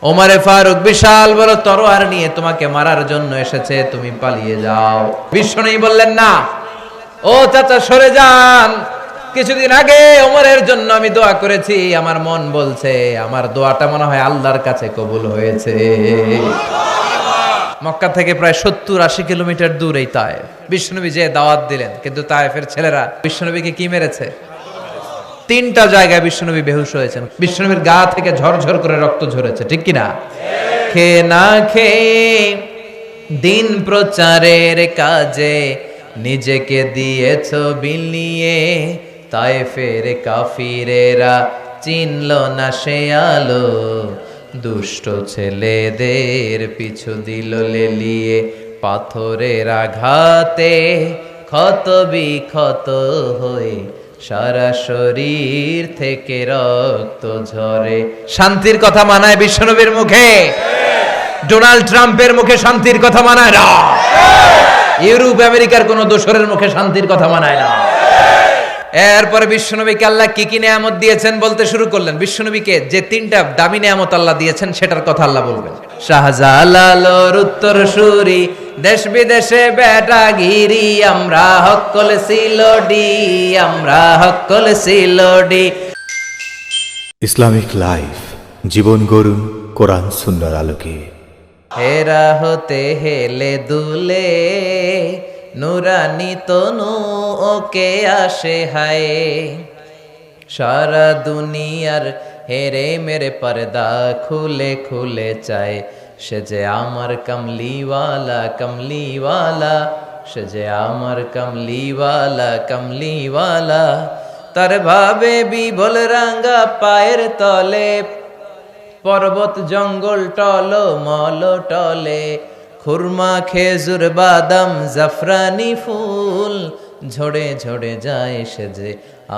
ওমরে ফারুক বিশাল বড় তরোয়ার নিয়ে তোমাকে মারার জন্য এসেছে, তুমি পালিয়ে যাও। বিশ্বনবী বললেন না, ও চাচা সরে যান, কিছুদিন আগে ওমরের জন্য আমি দোয়া করেছি, আমার মন বলছে আমার দোয়াটা মনে হয় আল্লাহর কাছে কবুল হয়েছে। মক্কা থেকে প্রায় 70-80 কিলোমিটার দূর এই তায়েফ। বিশ্বনবী যে দাওয়াত দিলেন, কিন্তু তায়েফের ছেলেরা বিশ্বনবীকে কি মেরেছে? 3টা জায়গায় বিশ্বনবী বেহুশ হয়েছেন। বিশ্বনবীর গা থেকে ঝরঝর করে রক্ত ঝরেছে, ঠিক কিনা? খেয়ে না খেয়ে দিন প্রচারের কাজে নিজেকে দিয়েছ বিলিয়ে, তায়েফের কাফিরেরা চিনল না সে আলো, দুষ্ট ছেলেদের পিছু দিল লেলিয়ে, পাথরের আঘাতে ক্ষত বিক্ষত হয়ে সারা শরীর থেকে রক্ত ঝরে। শান্তির কথা মানায় বিশ্বনবীর মুখে? ডোনাল্ড ট্রাম্পের মুখে শান্তির কথা মানায় না। ইউরোপ আমেরিকার কোন দোসরের মুখে শান্তির কথা মানায় না। এরপরে বিশ্বনবীকে আল্লাহ কি কি নেয়ামত দিয়েছেন বলতে শুরু করলেন। বিশ্বনবীকে যে 3টা দামি নেয়ামত আল্লাহ দিয়েছেন সেটার কথা আল্লাহ বলবেন। শাহজালালোর উত্তর সুরি, দেশ বিদেশে বেটাগিরি, আমরা হক্কল সিলোডি, আমরা হক্কল সিলোডি। ইসলামিক লাইফ, জীবন গড়ুন কোরআন সুন্নাহর আলোকে। হেরা হতে হেলে দুলে নুরানি তনু ওকে আসে হায়, সারা দুনিয়ার হেরে মেরে পর্দা খুলে খুলে চায়, সে যে আমার কমলিওয়ালা কমলিওয়ালা, সে যে আমার কমলিওয়ালা কমলিওয়ালা। তার ভাবে বিবল রাঙ্গা পায়ের তলে, পর্বত জঙ্গল টল মল টলে, খুরমা খেজুর বাদাম জাফরানি ফুল ঝরে ঝরে যায়, সে যে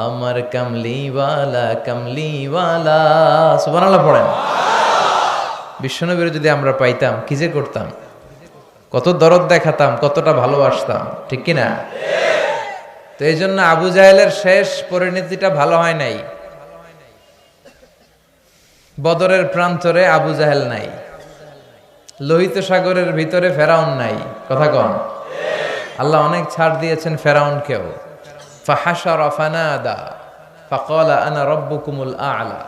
আমার কমলিওয়ালা কমলিওয়ালা। সুবহানাল্লাহ পড়েন। বিশ্বনবীর যদি আমরা পাইতাম কি যে করতাম, কত দরদ দেখাতাম, কতটা ভালোবাসতাম, ঠিক কিনা? তো এই জন্য আবু জাহেলের শেষ পরিণতিটা ভালো হয় নাই। বদরের প্রান্তরে আবু জাহেল নাই, লোহিত সাগরের ভিতরে ফেরাউন নাই। কথা কন। আল্লাহ অনেক ছাড় দিয়েছেন ফেরাউনকেও। ফাহাশারা ফানাদা ফাকালা আনা রাব্বুকুমুল আ'লা।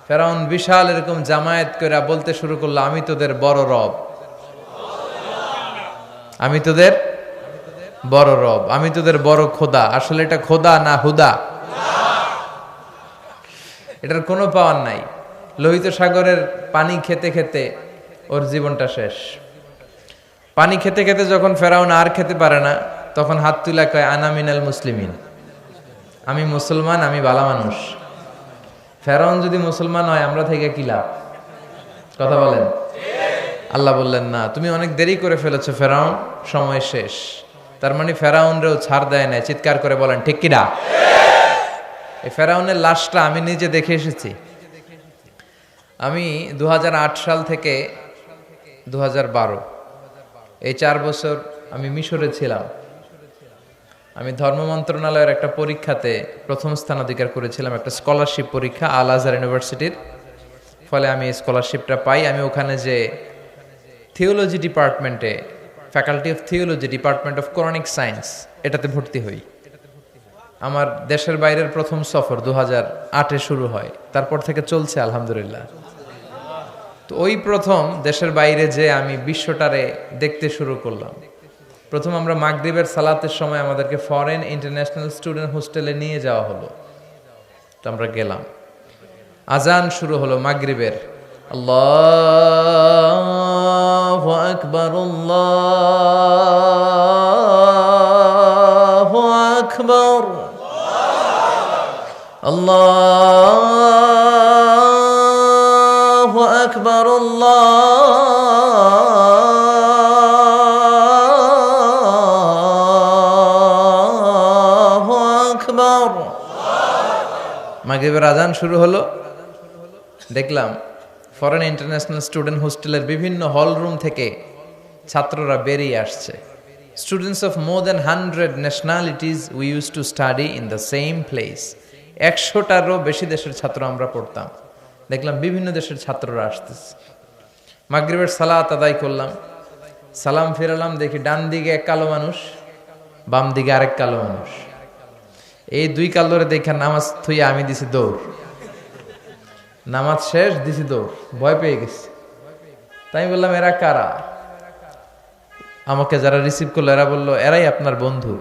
ফেরাউন বিশাল এরকম জামায়াত করে বলতে শুরু করলো, আমি তোদের বড় রব, আমি তোদের বড় রব, আমি তোদের বড় খোদা। আসলে এটা খোদা না হুদা, এটার কোনো পাওয়ার নাই। লোহিত সাগরের পানি খেতে খেতে ওর জীবনটা শেষ। পানি খেতে খেতে যখন ফেরাউন আর খেতে পারে না, তখন হাত তুলা কয় আনা মিনাল মুসলিমিন, আমি মুসলমান, আমি ভালো মানুষ। ফেরাউন যদি মুসলমান হয় আমরা থেকে কি লাভ? কথা বলেন। আল্লাহ বললেন না, তুমি অনেক দেরি করে ফেলেছো ফেরাউন, সময় শেষ। তার মানে ফেরাউনরেও ছাড় দেয় নাই। চিৎকার করে বলেন ঠিক কিনা? এই ফেরাউনের লাশটা আমি নিজে দেখে এসেছি। আমি 2008 সাল থেকে 2012 এই 4 বছর আমি মিশরে ছিলাম। আমি ধর্ম মন্ত্রণালয়ের একটা পরীক্ষাতে প্রথম স্থান অধিকার করেছিলাম, একটা স্কলারশিপ পরীক্ষা আল আজহার ইউনিভার্সিটির। ফলে আমি এই স্কলারশিপটা পাই। আমি ওখানে যে থিওলজি ডিপার্টমেন্টে, faculty of theology, department of Quranic science, এটাতে ভর্তি হই। আমার দেশের বাইরের প্রথম সফর 2008-এ শুরু হয়, তারপর থেকে চলছে আলহামদুলিল্লাহ। তো ওই প্রথম দেশের বাইরে যে আমি বিশ্বটারে দেখতে শুরু করলাম। প্রথম আমরা মাগরিবের সালাতের সময় আমাদেরকে ফরেন ইন্টারন্যাশনাল স্টুডেন্ট হোস্টেলে নিয়ে যাওয়া হলো। তো আমরা গেলাম, আজান শুরু হলো মাগরিবের। আল্লাহু আকবার আল্লাহু আকবার আল্লাহু আকবার আল্লাহু আকবার। মাগরিবের আজান শুরু হলো। দেখলাম ফরেন ইন্টারন্যাশনাল স্টুডেন্ট হোস্টেলের বিভিন্ন হল রুম থেকে ছাত্ররা বেরিয়ে আসছে। Students of more than 100 nationalities we use to study in the same place. 100টারও বেশি দেশের ছাত্র আমরা পড়তাম। দেখলাম বিভিন্ন দেশের ছাত্ররা আসতেছে। মাগরিবের সালাত আদায় করলাম, সালাম ফিরালাম, দেখি ডান দিকে এক কালো মানুষ, বাম দিকে আরেক কালো মানুষ। এই দুই কালোরে দেখে নামাজ থুইয়া আমি দিছি দৌড়। নামাজ শেষ, দিছি দৌড়, ভয় পেয়ে গেছি। তাই আমি বললাম, এরা কারা? আমাকে যারা রিসিভ করলো এরা বললো, এরাই আপনার বন্ধু,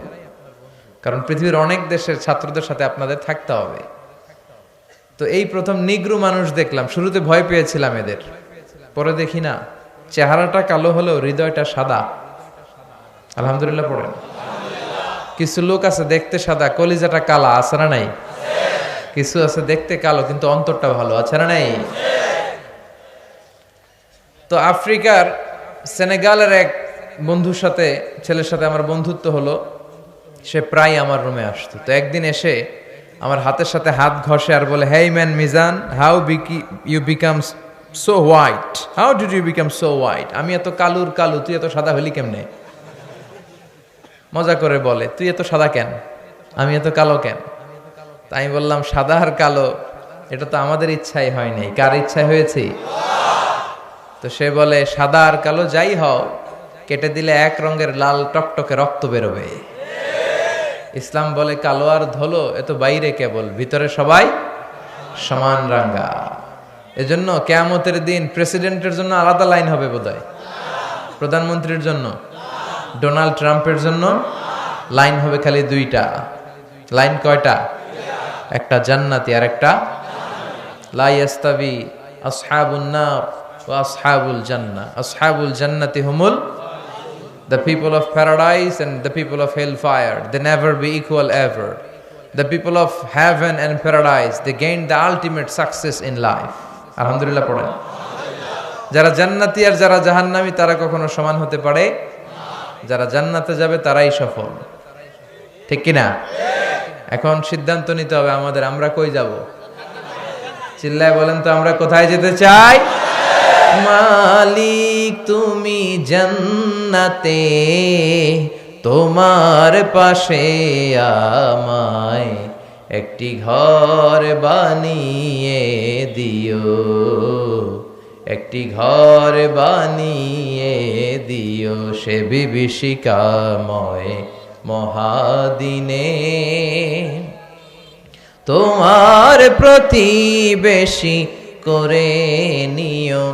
কারণ পৃথিবীর অনেক দেশের ছাত্রদের সাথে আপনাদের থাকতে হবে। তো এই প্রথম নিগ্রু মানুষ দেখলাম। শুরুতে ভয় পেয়েছিলাম এদের, পরে দেখি না, চেহারাটা কালো হলেও হৃদয়টা সাদা। আলহামদুলিল্লাহ পড়েন। কিছু লোক আছে দেখতে সাদা, কলিজাটা কালা, আছে না নাই? কিছু আছে দেখতে কালো কিন্তু অন্তরটা ভালো, আছে না নাই? তো আফ্রিকার সেনেগালের এক বন্ধুর সাথে, ছেলের সাথে আমার বন্ধুত্ব হলো। সে প্রায় আমার রুমে আসতো। তো একদিন এসে আমার হাতের সাথে হাত ঘষে আর বলে, hey man Mizan, how you become so white, how did you become so white? আমি এত কালুর কালু, তুই এত সাদা হলি কেমনে? মজা করে বলে, তুই এত সাদা কেন, আমি এত কালো কেন? তাই আমি বললাম, সাদা আর কালো এটা তো আমাদের ইচ্ছাই হয় নাই, কার ইচ্ছায় হয়েছে? তো সে বলে, সাদা আর কালো যাই হও, কেটে দিলে এক রঙের লাল টকটকে রক্ত বেরোবে। ইসলাম বলে, কালো আর ধলো এ তো বাইরে কেবল, ভিতরে সবাই সমান রাঙ্গা। এজন্য কিয়ামতের দিন প্রেসিডেন্টের জন্য আলাদা লাইন হবে বোধহয়, প্রধানমন্ত্রীর জন্য, ডোনাল্ড ট্রাম্পের জন্য লাইন হবে খালি দুইটা। লাইন কয়টা? একটা জান্নাতি আর একটা লা ইয়াস্তাবি আসহাবুন নার ওয়া আসহাবুল জান্নাহ। আসহাবুল জান্নাতি হুমুল the people of paradise and the people of hellfire, they never be equal ever. The people of heaven and paradise, they gain the ultimate success in life. আলহামদুলিল্লাহ পড়েন। যারা জান্নাতি আর যারা জাহান্নামী তারা কখনো সমান হতে পারে? যারা জান্নাতে যাবে তারাই সফল, ঠিক কিনা? এখন সিদ্ধান্ত নিতে হবে আমাদের, আমরা কই যাব? চিল্লায় বলেন তো, আমরা কোথায় যেতে চাই? মালিক তুমি জান্নাতে, তোমার পাশে আমায় একটি ঘর বানিয়ে দিও, একটি ঘর বানিয়ে দিও সে বিভীষিকাময় মহাদিনে, তোমার প্রতিবেশী করে নিও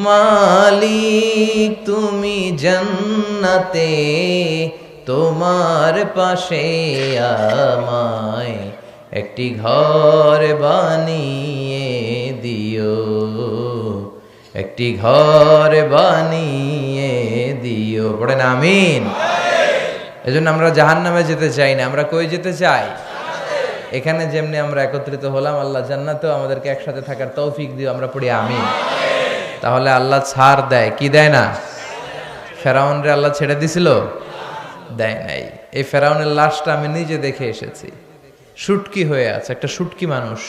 মালিক তুমি জান্নাতে, তোমার পাশে আমায় একটি ঘর বানিয়ে দিও, একটি ঘর বানিয়ে দিও। পড়েন আমিন। এজন্য আমরা জাহান্নামে যেতে চাই না, আমরা কই যেতে চাই? এখানে যেমনি আমরা একত্রিত হলাম, আল্লাহ জান্নাতেও আমাদেরকে একসাথে থাকার তৌফিক দিও, আমরা পড়ি আমিন। তাহলে আল্লাহ ছাড় দেয় কি দেয় না? ফেরাউনরে আল্লাহ ছেড়ে দিছিল? দেয় নাই। এই ফেরাউনের লাশটা আমি নিজে দেখে এসেছি, শুটকি হয়ে আছে, একটা শুটকি মানুষ।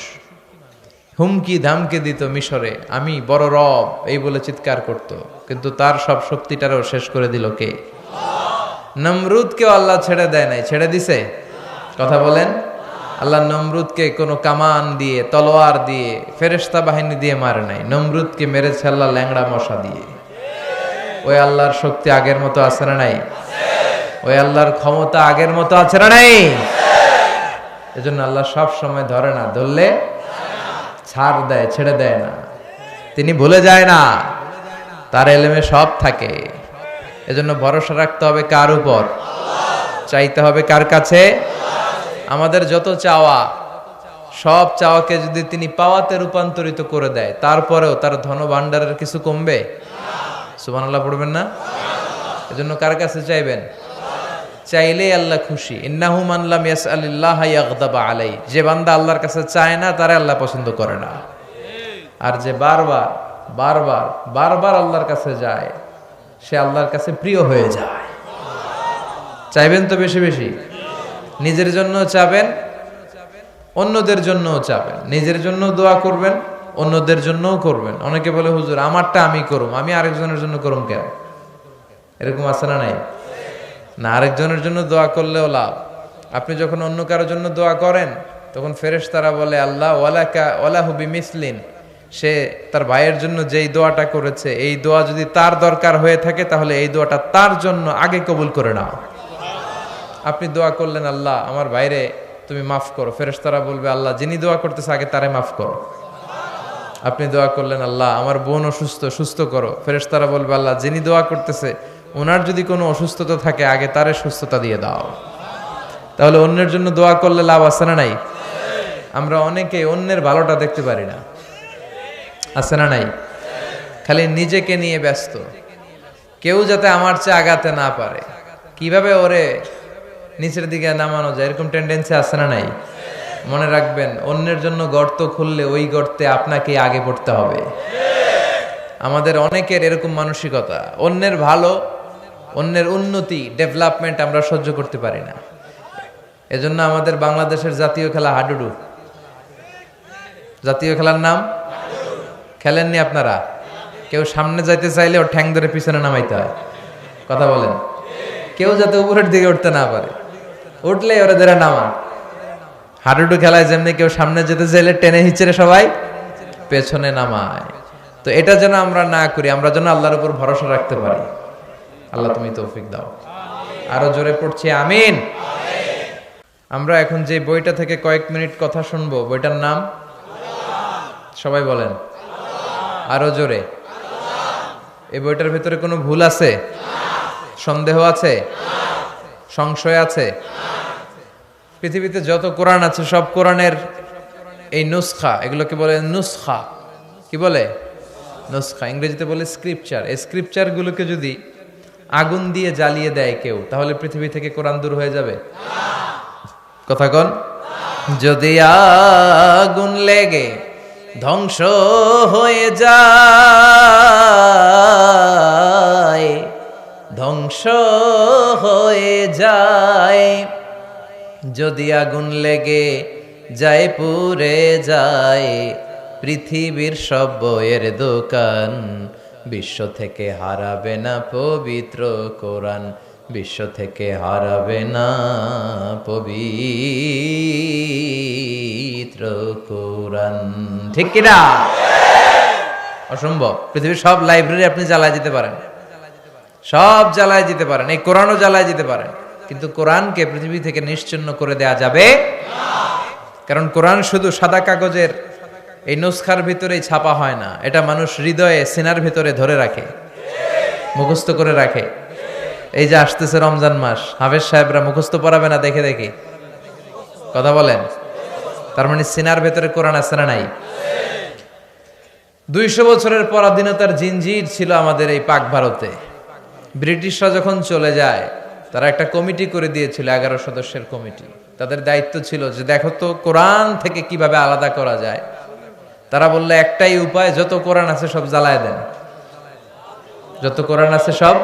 হুমকি ধামকে দিত মিশরে, আমি বড় রব এই বলে চিৎকার করত, কিন্তু তার সব শক্তিটারও শেষ করে দিল কে? নমরুদকেও আল্লাহ ছেড়ে দেয় নাই, ছেড়ে দিছে? কথা বলেন। আল্লাহ নমরুদকে কোনো কামান দিয়ে, তলোয়ার দিয়ে, ফেরেশতা বাহিনী দিয়ে মারে নাই, নমরুদকে মেরেছে আল্লাহ ল্যাংড়া মশা দিয়ে। ওই আল্লাহর শক্তি আগের মতো আছে না নাই? ওই আল্লাহর ক্ষমতা আগের মতো আছে না নাই? এজন্য আল্লাহ সব সময় ধরে না, ধরলে ছাড় দেয়, ছেড়ে দেয় না। তিনি ভুলে যায় না, তার এলেমে সব থাকে। এজন্য ভরসা রাখতে হবে কার উপর? চাইতে হবে কার কাছে? আমাদের যত চাওয়া, সব চাওয়াকে যদি তিনি পাওয়াতে রূপান্তরিত করে দেয়, তারপরেও তার ধন ভাণ্ডারের কিছু কমবে? সুবহানাল্লাহ পড়বেন না? এজন্য কার কাছে চাইবেন? চাইলেই আল্লাহ খুশি। ইন্নাহু মান লাম ইয়াসআলিল্লাহ ইয়াগদাব আলাইহি, যে বান্দা আল্লাহর কাছে চায় না তারে আল্লাহ পছন্দ করে না। আর যে বারবার বারবার বারবার আল্লাহর কাছে যায়, সে আল্লাহর কাছে প্রিয় হয়ে যায়। চাইবেন তো বেশি বেশি, নিজের জন্য চাবেন, অন্যদের জন্যও চাবেন। নিজের জন্য দোয়া করবেন, অন্যদের জন্যও করবেন। অনেকে বলে, হুজুর আমারটা আমি করুম, আমি আরেকজনের জন্য করুম কেন? এরকম আছে না নাই? না, আরেকজনের জন্য দোয়া করলেও লাভ। আপনি যখন অন্য কারোর জন্য দোয়া করেন, তখন ফেরেশতারা বলে, আল্লাহ ওয়ালাকা ওয়ালাহু বিমিসলিন, সে তার ভাইয়ের জন্য যেই দোয়াটা করেছে, এই দোয়া যদি তার দরকার হয়ে থাকে তাহলে এই দোয়াটা তার জন্য আগে কবুল করে নাও। আপনি দোয়া করলেন, আল্লাহ আমার ভাইরে তুমি মাফ করো, ফেরেশতারা বলবে আল্লাহ যিনি দোয়া করতেছে আগে তারে মাফ করো। আপনি দোয়া করলেন, আল্লাহ আমার বোন অসুস্থ, সুস্থ করো, ফেরেশতারা বলবে আল্লাহ যিনি দোয়া করতেছে ওনার যদি কোনো অসুস্থতা থাকে আগে তারে সুস্থতা দিয়ে দাও। তাহলে অন্যের জন্য দোয়া করলে লাভ আছে না নাই? আমরা অনেকে অন্যের ভালোটা দেখতে পারি না, আছে না নাই? খালি নিজেকে নিয়ে ব্যস্ত, কেউ যাতে আমার চেয়ে আগাতে না পারে, কিভাবে ওরে নিচের দিকে নামানো যায়, এরকম টেন্ডেন্সি আছে না নাই? মনে রাখবেন, অন্যের জন্য গর্ত খুললে ওই গর্তে আপনাকে আগে পড়তে হবে। আমাদের অনেকের এরকম মানসিকতা, অন্যের ভালো, অন্যের উন্নতি, ডেভেলপমেন্ট আমরা সহ্য করতে পারি না। এজন্য আমাদের বাংলাদেশের জাতীয় খেলা হাডুডু। জাতীয় খেলার নাম খেলেননি আপনারা? কেউ সামনে যাইতে চাইলে ওর ঠ্যাং ধরে পিছনে নামাইতে হয়। কথা বলেন, কেউ যাতে উপরের দিকে উঠতে না পারে, উঠলে ওরা ধরে নামা। হাডুডু খেলায় যেমনি কেউ সামনে যেতে চাইলে টেনে হিচড়ে সবাই পেছনে নামায়। তো এটা যেন আমরা না করি, আমরা যেন আল্লাহর উপর ভরসা রাখতে পারি। আল্লাহ তুমি তৌফিক দাও। আরো জোরে পড়ছি আমিন। আমরা এখন যে বইটা থেকে কয়েক মিনিট কথা শুনবো, বইটার নাম সবাই বলেন, আরো জোরে। এই বইটার ভেতরে কোনো ভুল আছে? সন্দেহ আছে? সংশয় আছে? পৃথিবীতে যত কোরআন আছে সব কোরআনের এই নুসখা, এগুলোকে বলে নুসখা। কি বলে? নুসখা। ইংরেজিতে বলে স্ক্রিপচার। এই স্ক্রিপচার গুলোকে যদি আগুন দিয়ে জ্বালিয়ে দেয় কেউ, তাহলে পৃথিবী থেকে কোরআন দূর হয়ে যাবে? কথা কন। যদি আগুন লেগে ধ্বংস হয়ে যায়, ধ্বংস হয়ে যায়, যদি আগুন লেগে যায় পুড়ে যায় পৃথিবীর সব বইয়ের দোকান, বিশ্ব থেকে হারাবে না পবিত্র কোরআন, বিশ্ব থেকে হারাবে না পবিত্র কোরআন। ঠিক কিনা? অসম্ভব। পৃথিবীর সব লাইব্রেরি আপনি জ্বালায় দিতে পারেন, সব জ্বালায় দিতে পারেন, এই কোরআনও জ্বালায় দিতে পারেন, কিন্তু কোরআনকে পৃথিবী থেকে নিশ্চিহ্ন করে দেয়া যাবে না। কারণ কোরআন শুধু সাদা কাগজের এই নুসখার ভিতরেই ছাপা হয় না, এটা মানুষ হৃদয়ে সিনার ভিতরে ধরে রাখে, মুখস্থ করে রাখে। এই যে আসতেছে রমজান মাস, হাফেজ সাহেবরা মুখস্থ পড়াবে না দেখে দেখে? কথা বলেন। তার মানে সিনার ভেতরে কোরআন আছে না নাই? 200 বছরের পরাধীনতার জিনজির ছিল আমাদের এই পাক ভারতে। ব্রিটিশরা যখন চলে যায়, তারা একটা কমিটি করে দিয়েছিল, 11 সদস্যের কমিটি। তাদের দায়িত্ব ছিল যে দেখো তো কোরআন থেকে কিভাবে আলাদা করা যায়। তারা বললে একটাই উপায়, যত কোরআন আছে সব জ্বালায় দেন, যত কোরআন আছে সব,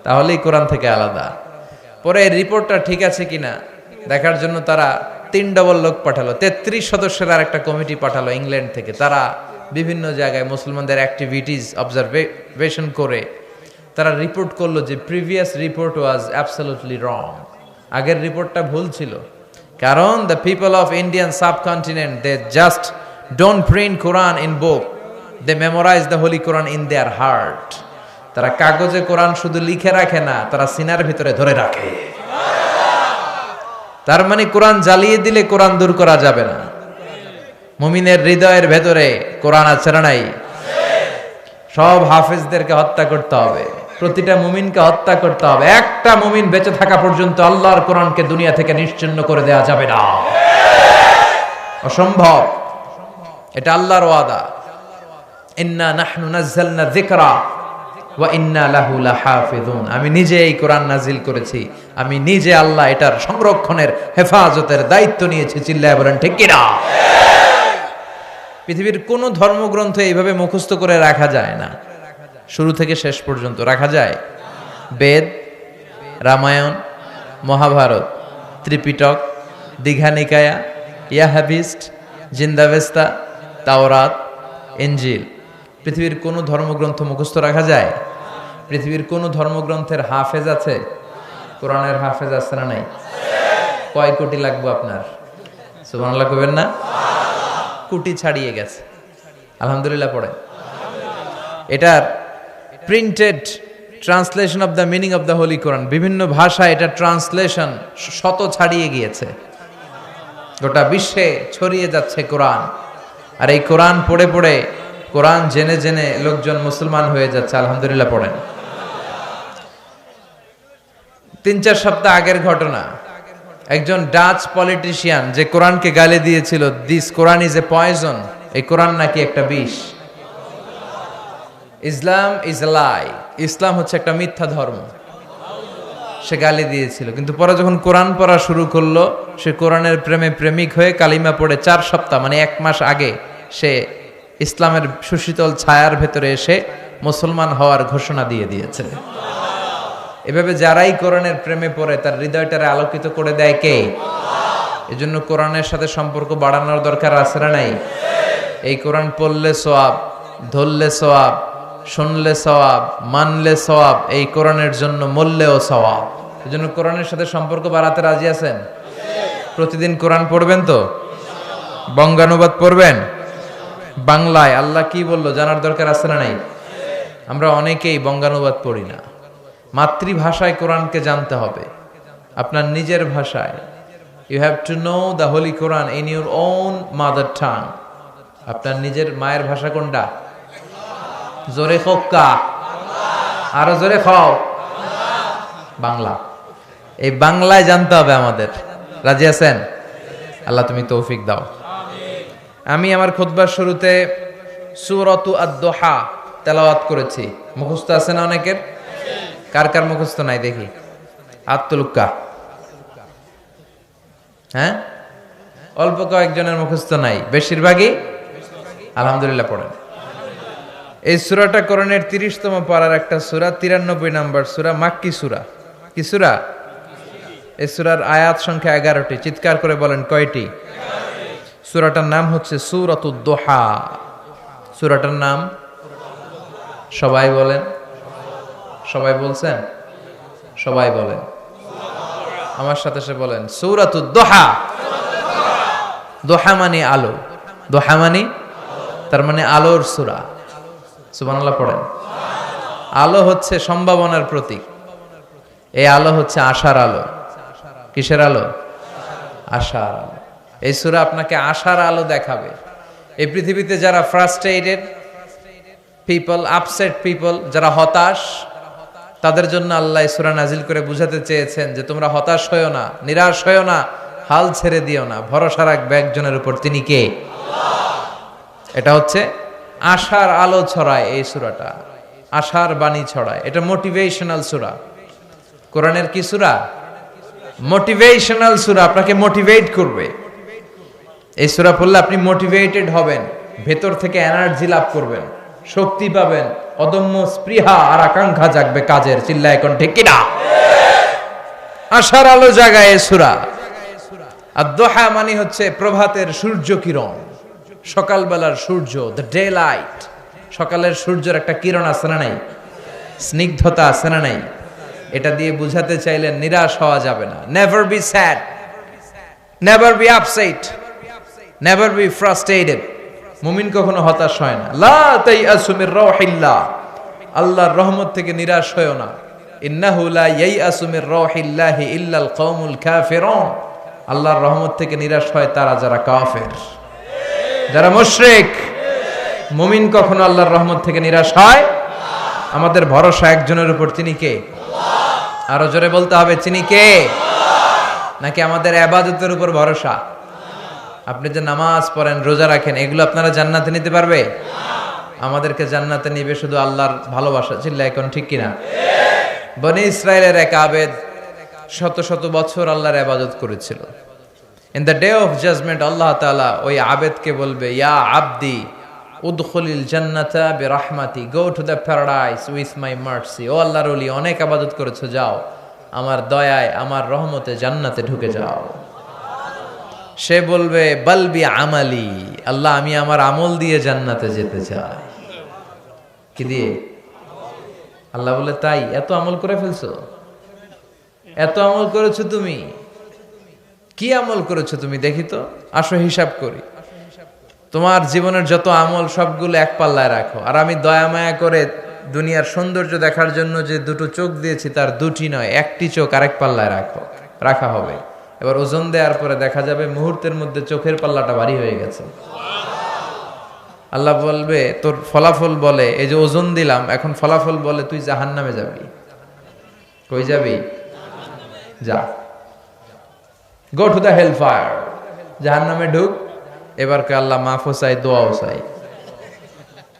তাহলেই কোরআন থেকে আলাদা। পরে এই রিপোর্টটা ঠিক আছে কিনা দেখার জন্য তারা 3 ডবল লোক পাঠালো, 33 সদস্যের আর একটা কমিটি পাঠালো ইংল্যান্ড থেকে। তারা বিভিন্ন জায়গায় মুসলমানদের অ্যাক্টিভিটিস অবজারভেশন করে তারা রিপোর্ট করলো যে previous report was absolutely wrong. আগের রিপোর্টটা ভুল ছিল, কারণ the people of Indian subcontinent they just don't print Quran in book, they memorize the holy Quran in their heart. তারা কাগজে কোরআন শুধু লিখে রাখে না, তারা সিনার ভিতরে ধরে রাখে। তার মানে কোরআন জ্বালিয়ে দিলে কোরআন দূর করা যাবে না। মুমিনের হৃদয়ের ভেতরে কোরআন আছে না নাই? সব হাফেজদেরকে হত্যা করতে হবে, প্রতিটা মুমিনকে হত্যা করতে হবে। একটা মুমিন বেঁচে থাকা পর্যন্ত আল্লাহর কোরআনকে দুনিয়া থেকে নিশ্চিহ্ন করে দেওয়া যাবে না, অসম্ভব। এটা আল্লাহর ওয়াদা, ইন্না নাহনু নাযালনা যিকরা ওয়া ইন্না লাহু লাহাফিজুন। আমি নিজে এই কোরআন নাজিল করেছি, আমি নিজে আল্লাহ এটার সংরক্ষণের হেফাজতের দায়িত্ব নিয়েছি। চিল্লায় বলেন ঠিক কিনা? পৃথিবীর কোন ধর্মগ্রন্থ এইভাবে মুখস্থ করে রাখা যায় না, শুরু থেকে শেষ পর্যন্ত রাখা যায়। বেদ, রামায়ণ, মহাভারত, ত্রিপিটক, দীঘানিকায়া, ইয়াহাবিস্ট, জিন্দাবেস্তা, তাওরাত, ইনজিল, পৃথিবীর কোন ধর্মগ্রন্থ মুখস্থ রাখা যায়? পৃথিবীর কোন ধর্মগ্রন্থের হাফেজ আছে? কোরআনের হাফেজ আছে না নাই? কয় কোটি লাগবে আপনার? সুবহানাল্লাহ কইবেন না? কোটি ছাড়িয়ে গেছে। আলহামদুলিল্লাহ পড়েন। এটার printed translation of the meaning of the holy Quran, বিভিন্ন ভাষায় এটা ট্রান্সলেশন শত ছাড়িয়ে গিয়েছে, গোটা বিশ্বে ছড়িয়ে যাচ্ছে কোরআন। আর এই কোরআন পড়ে পড়ে, কোরআন জেনে জেনে লোকজন মুসলমান হয়ে যাচ্ছে। আলহামদুলিল্লাহ পড়েন। 3-4 সপ্তাহ আগের ঘটনা, একজন ডাচ পলিটিশিয়ান যে কোরআনকে গালি দিয়েছিল, this Quran is a poison, এই কোরআন নাকি একটা বিষ, ইসলাম ইজ এ লাই, ইসলাম হচ্ছে একটা মিথ্যা ধর্ম, সে গালি দিয়েছিল। কিন্তু পরে যখন কোরআন পড়া শুরু করলো, সে কোরআনের প্রেমে প্রেমিক হয়ে কালিমা পড়ে 4 সপ্তাহ মানে 1 মাস আগে সে ইসলামের সুশীতল ছায়ার ভেতরে এসে মুসলমান হওয়ার ঘোষণা দিয়ে দিয়েছে। এভাবে যারাই কোরআনের প্রেমে পড়ে তার হৃদয়টারে আলোকিত করে দেয় কে? এজন্য কোরআনের সাথে সম্পর্ক বাড়ানোর দরকার আছে না নাই? এই কোরআন পড়লে সওয়াব, ধরলে সওয়াব, শুনলে সওয়াব, মানলে সওয়াব, এই কোরআনের জন্য মরলেও সওয়াব। এজন্য কোরআনের সাথে সম্পর্ক বাড়াতে রাজি আছেন? প্রতিদিন কোরআন পড়বেন তো? বঙ্গানুবাদ পড়বেন? বাংলায় আল্লাহ কি বললো জানার দরকার আছে না নাই? আমরা অনেকেই বঙ্গানুবাদ পড়ি না। মাতৃভাষায় কোরআনকে জানতে হবে, আপনার নিজের ভাষায়। You have to know the holy Quran in your own mother tongue. আপনার নিজের মায়ের ভাষা কোনটা? জোরে খোকা, আরো জোরে খাও, বাংলা। এই বাংলায় জানতে হবে আমাদের। রাজি আছেন? আল্লাহ তুমি তৌফিক দাও। আমি আমার খুতবার শুরুতে সূরাতু আদ-দুহা তেলাওয়াত করেছি, মুখস্থ আছে না অনেকের? কার কার মুখস্থ নাই দেখি আত্মলুক্কা। হ্যাঁ, অল্প কয়েকজনের মুখস্থ নাই, বেশিরভাগই আলহামদুলিল্লাহ পড়েন। এই সূরাটা কোরআনের 30তম পারার একটা সূরা, 93 নম্বর সূরা, মাক্কি সূরা। কি সূরা? এই সূরার আয়াত সংখ্যা 11টি। চিৎকার করে বলেন কয়টি? সূরাটার নাম হচ্ছে সূরাতুদ দুহা। সূরাটার নাম সবাই বলেন। সবাই বলছেন? সবাই বলেন, আমার সাথে সে বলেন সূরাতুদ দুহা। দুহা মানে আলো, দুহা মানে তার মানে আলোর সূরা। সুবহানাল্লাহ পড়েন। আলো হচ্ছে সম্ভাবনার প্রতীক। এই আলো হচ্ছে আশার আলো। কিসের আলো? আশার আলো। এই সূরা আপনাকে আশার আলো দেখাবে। এই পৃথিবীতে যারা ফ্রাস্ট্রেটেড পিপল, আপসেট পিপল, যারা হতাশ, তাদের জন্য আল্লাহ এই সূরা নাজিল করে বুঝাতে চেয়েছেন যে তোমরা হতাশ হয়ো না, নিরাশ হয়ো না, হাল ছেড়ে দিও না, ভরসা রাখবে একজনের উপর, তিনি কে? এটা হচ্ছে আশার আলো ছড়ায়। এই সূরাটা আশার বাণী ছড়ায়। এটা মোটিভেশনাল সূরা। কোরআনের কি সূরা? মোটিভেশনাল সূরা, আপনাকে মোটিভেট করবে। এই সূরা পড়লে আপনি মোটিভেটেড হবেন, ভেতর থেকে এনার্জি লাভ করবেন, শক্তি পাবেন, অদম্য স্পৃহা আর আকাঙ্ক্ষা জাগবে কাজের। চিল্লায় এখন ঠিক কিনা? আশার আলো জাগায় এই সূরা। আর দুহা মানে হচ্ছে প্রভাতের সূর্য কিরণ, সকালবেলার সূর্য, দ্য ডে লাইট। সকালের সূর্যের একটা কিরণ আছে না নাই? স্নিগ্ধতা আছে না নাই? এটা দিয়ে বুঝাতে চাইলেন নিরাশ হওয়া যাবে না। Never be sad, never be upset, never be frustrated. মুমিন কখনো হতাশ হয় না। লা তাইআসু মির রাউহিল্লাহ, আল্লাহর রহমত থেকে নিরাশ হয়ো না। ইন্নাহু লা ইয়াইআসু মির রাউহিল্লাহি ইল্লাল কওমুল কাফিরুন, আল্লাহর রহমত থেকে নিরাশ হয় তারা যারা কাফের, যারা মুশরিক। মুমিন কখনো আল্লাহর রহমত থেকে নিরাশ হয়? আমাদের ভরসা একজনের উপর, তিনি কে? আরো জোরে বলতে হবে, তিনি কে? নাকি আমাদের ইবাদতের উপর ভরসা? আপনি যে নামাজ পড়েন, রোজা রাখেন, এগুলো আপনারা জান্নাতে নিতে পারবে? আমাদেরকে জান্নাতে নিবে শুধু আল্লাহর ভালোবাসা। চিল্লায় এখন ঠিক কিনা? বনি ইসরায়েলের এক আবেদ শত শত বছর আল্লাহর ইবাদত করেছিল। In the day of judgement আল্লাহ তাআলা ওই আবেদকে বলবে, ইয়া আবদি উদখুলিল জান্নাতা বিরহমাতি, go to the paradise with my mercy. ও আল্লাহর ওলি, অনেক ইবাদত করেছো, যাও আমার দয়ায়, আমার রহমতে জান্নাতে ঢুকে যাও। সে বলবে, বলবি আমালি, আল্লাহ আমি আমার আমল দিয়ে জান্নাতে যেতে চাই। কি দিয়ে? আল্লাহ বলে, তাই এত আমল করে ফেলছো? এত আমল করেছো তুমি? কি আমল করেছো তুমি দেখি তো, আসো হিসাব করি। তোমার জীবনের যত আমল সবগুলো এক পাল্লায় রাখো, আর আমি দয়া মায়া করে দুনিয়ার সৌন্দর্য দেখার জন্য যে দুটো চোখ দিয়েছি তার দুটি নয়, একটি চোখ আরেক পাল্লায় রাখা হবে। এবার ওজন দেওয়ার পরে দেখা যাবে মুহূর্তের মধ্যে চোখের পাল্লাটা ভারী হয়ে গেছে। আল্লাহ বলবে, তোর ফলাফল বলে, এই যে ওজন দিলাম, এখন ফলাফল বলে তুই জাহান্নামে যাবি। কই যাবি? যা, go to the hell fire, জাহান্নামে ঢুক। এবার কে আল্লাহ মাফও চাই, দোয়াও চাই,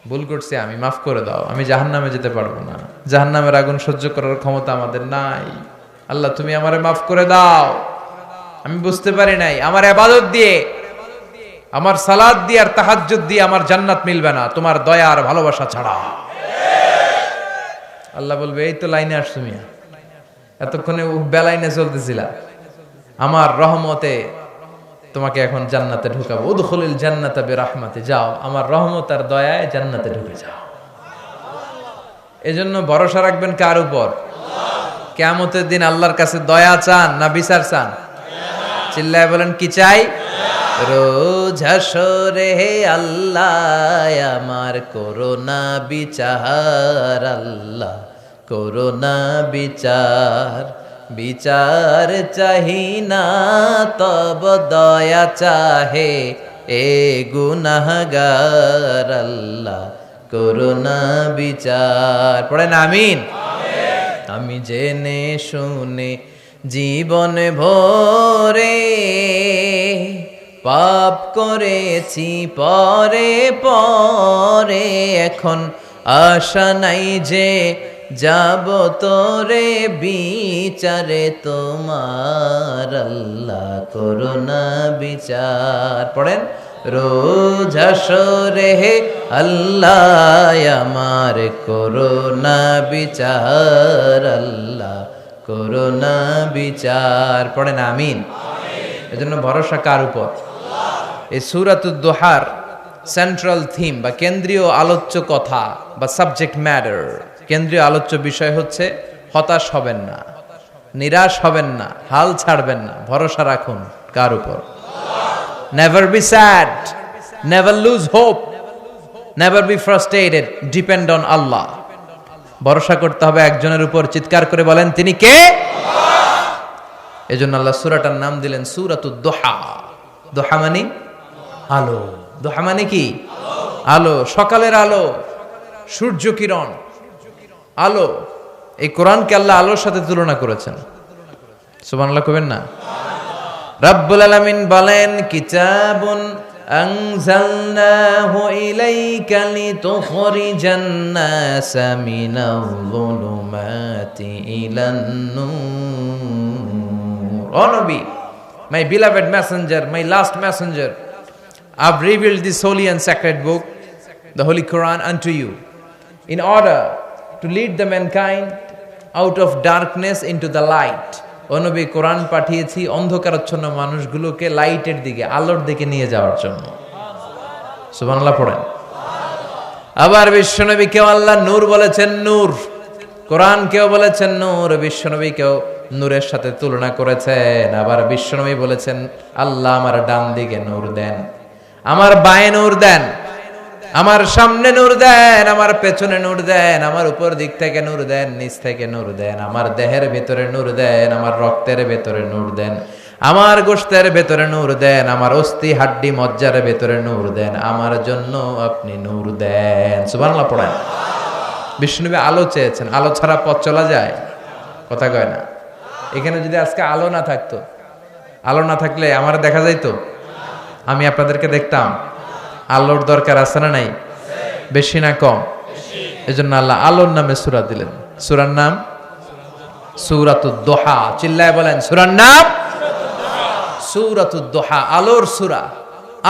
ভুল করছি আমি, মাফ করে দাও, আমি জাহান্নামে যেতে পারবো না, জাহান্নামের আগুন সহ্য করার ক্ষমতা আমাদের নাই, আল্লাহ তুমি আমারে মাফ করে দাও, আমি বুঝতে পারি নাই, আমার ইবাদত দিয়ে, আমার সালাত দিয়ে আর তাহাজ্জুদ দিয়ে আমার জান্নাত মিলবে না তোমার দয়া আর ভালোবাসা ছাড়া। আল্লাহ বলবে, এই তো লাইনে আসছো মিয়া, এতক্ষণে বেলাইনে চলতেছিলা, আমার রহমতে তোমাকে এখন জান্নাতে ঢুকাবো। উদখুলিল জান্নাতা বিরাহমাতি, যাও আমার রহমত আর দয়ায় জান্নাতে ঢুকে যাও। এজন্য ভরসা রাখবেন কার উপর? কিয়ামতের দিন আল্লাহর কাছে দয়া চান না বিচার চান? চিল্লায় বলেন, কি চাই? রোজ হাসরে আল্লাহ আমার করোনা বিচার, আল্লাহ করোনা বিচার, বিচার চাহি না তব দয়া চাহে এ গুনাহগার, আল্লাহ করোনা বিচার। পড়েন আমিন। আমি জেনে শুনে জীবন ভরে পাপ করেছি পরে পরে, এখন আশা নাই যে যাব তোরে বিচারে তোমার, আল্লাহ করোনা বিচার। পড়েন, রোজ হাসরে আল্লাহ আমার করোনা বিচার, আল্লাহ করোনা বিচার। পড়েন আমিন। এজন্য ভরসা কার উপর? এই সূরাতুদ দুহার সেন্ট্রাল থিম বা কেন্দ্রীয় আলোচ্য কথা বা সাবজেক্ট ম্যাটার, কেন্দ্রীয় আলোচ্য বিষয় হচ্ছে হতাশ হবেন না, নিরাশ হবেন না, হাল ছাড়বেন না, ভরসা রাখুন কার উপর? Never be sad, never lose hope, never be frustrated, depend on Allah. ভরসা করতে হবে একজনের উপর। চিৎকার করে বলেন, তিনি কে? এজন্য আল্লাহ সূরাটার নাম দিলেন সূরাতুদ দুহা। দুহা মানে আলো। দুহা মানে কি? আলো, সকালের আলো, সূর্য কিরণ, আলো। এই কোরআনকে আল্লাহ আলোর সাথে তুলনা করেছেন। সুবহানাল্লাহ কইবেন না? রাব্বুল আলামিন বলেন, কিতাবুন আনজালনাহু ইলাইকা লিতুখরিজান নাসা মিনাল যুলুমাতি ইলান নূর। ও নবী, my beloved messenger, my last messenger, I've revealed this holy and sacred book, the Holy Quran, unto you, in order to lead the mankind out of darkness into the light. ও নবী, কোরআন পাঠিয়েছি অন্ধকারাচ্ছন্ন মানুষগুলোকে লাইটের দিকে, আলোর দিকে নিয়ে যাওয়ার জন্য। সুবহানাল্লাহ পড়েন। আবার বিশ্বনবীকেও আল্লাহ নূর বলেছেন, নূর। কোরআন কেউ বলেছেন নূর, বিশ্বনবীকেও নূরের সাথে তুলনা করেছেন। আবার বিশ্বনবী বলেছেন, আল্লাহ আমার ডান দিকে নূর দেন, আমার বায়ে নূর দেন, আমার সামনে নূর দেন, আমার পেছনে নূর দেন, আমার উপর দিক থেকে নূর দেন, নিচ থেকে নূর দেন, আমার দেহের ভেতরে নূর দেন, আমার রক্তের ভেতরে নূর দেন, আমার গোশতের ভেতরে নূর দেন, আমার অস্থি হাড্ডি মজ্জার ভেতরে নূর দেন, আমার জন্য আপনি নূর দেন। সুবহানাল্লাহ পড়েন। বিষ্ণুনবী আলো চেয়েছেন, আলো ছাড়া পথ চলা যায়? কথা কয় না। এখানে যদি আজকে আলো না থাকতো, আলো না থাকলে আমার দেখা যাইতো? আমি আপনাদেরকে দেখতাম? আলোর দরকার আছে না নাই? বেশি না কম? এজন্য আল্লাহ আলোর নামে সূরা দিলেন। সূরার নাম সূরাতুদ দুহা। চিল্লায় বলেন, সূরার নাম সূরাতুদ দুহা, আলোর সূরা।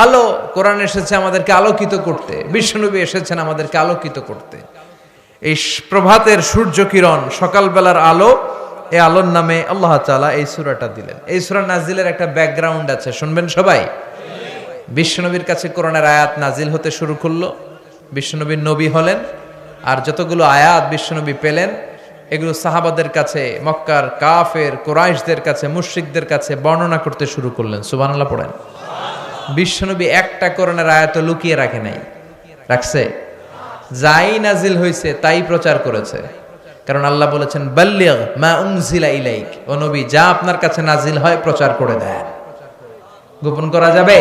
আলো, কোরআন এসেছে আমাদেরকে আলোকিত করতে, বিশ্বনবী এসেছেন আমাদেরকে আলোকিত করতে। এই প্রভাতের সূর্য কিরণ, সকালবেলার আলো, এই আলোর নামে আল্লাহ তাআলা এই সূরাটা দিলেন। এই সূরা নাজিলের একটা ব্যাকগ্রাউন্ড আছে, শুনবেন সবাই। বিশ্বনবীর কাছে কোরআনের আয়াত নাজিল হতে শুরু করলো, বিশ্বনবী নবী হলেন, আর যতগুলো আয়াত বিশ্বনবী পেলেন এগুলো সাহাবাদের কাছে, মক্কার কাফের কুরাইশদের কাছে, মুশরিকদের কাছে বর্ণনা করতে শুরু করলেন। সুবহানাল্লাহ পড়েন। বিশ্বনবী একটা কোরআনের আয়াত লুকিয়ে রাখে নাই, রাখছে? যাই নাজিল হয়েছে তাই প্রচার করেছে। কারণ আল্লাহ বলেছেন বাল্লিগ মা উনজিলা ইলাইক, ও নবী যা আপনার কাছে নাজিল হয় প্রচার করে দেন। গোপন করা যাবে?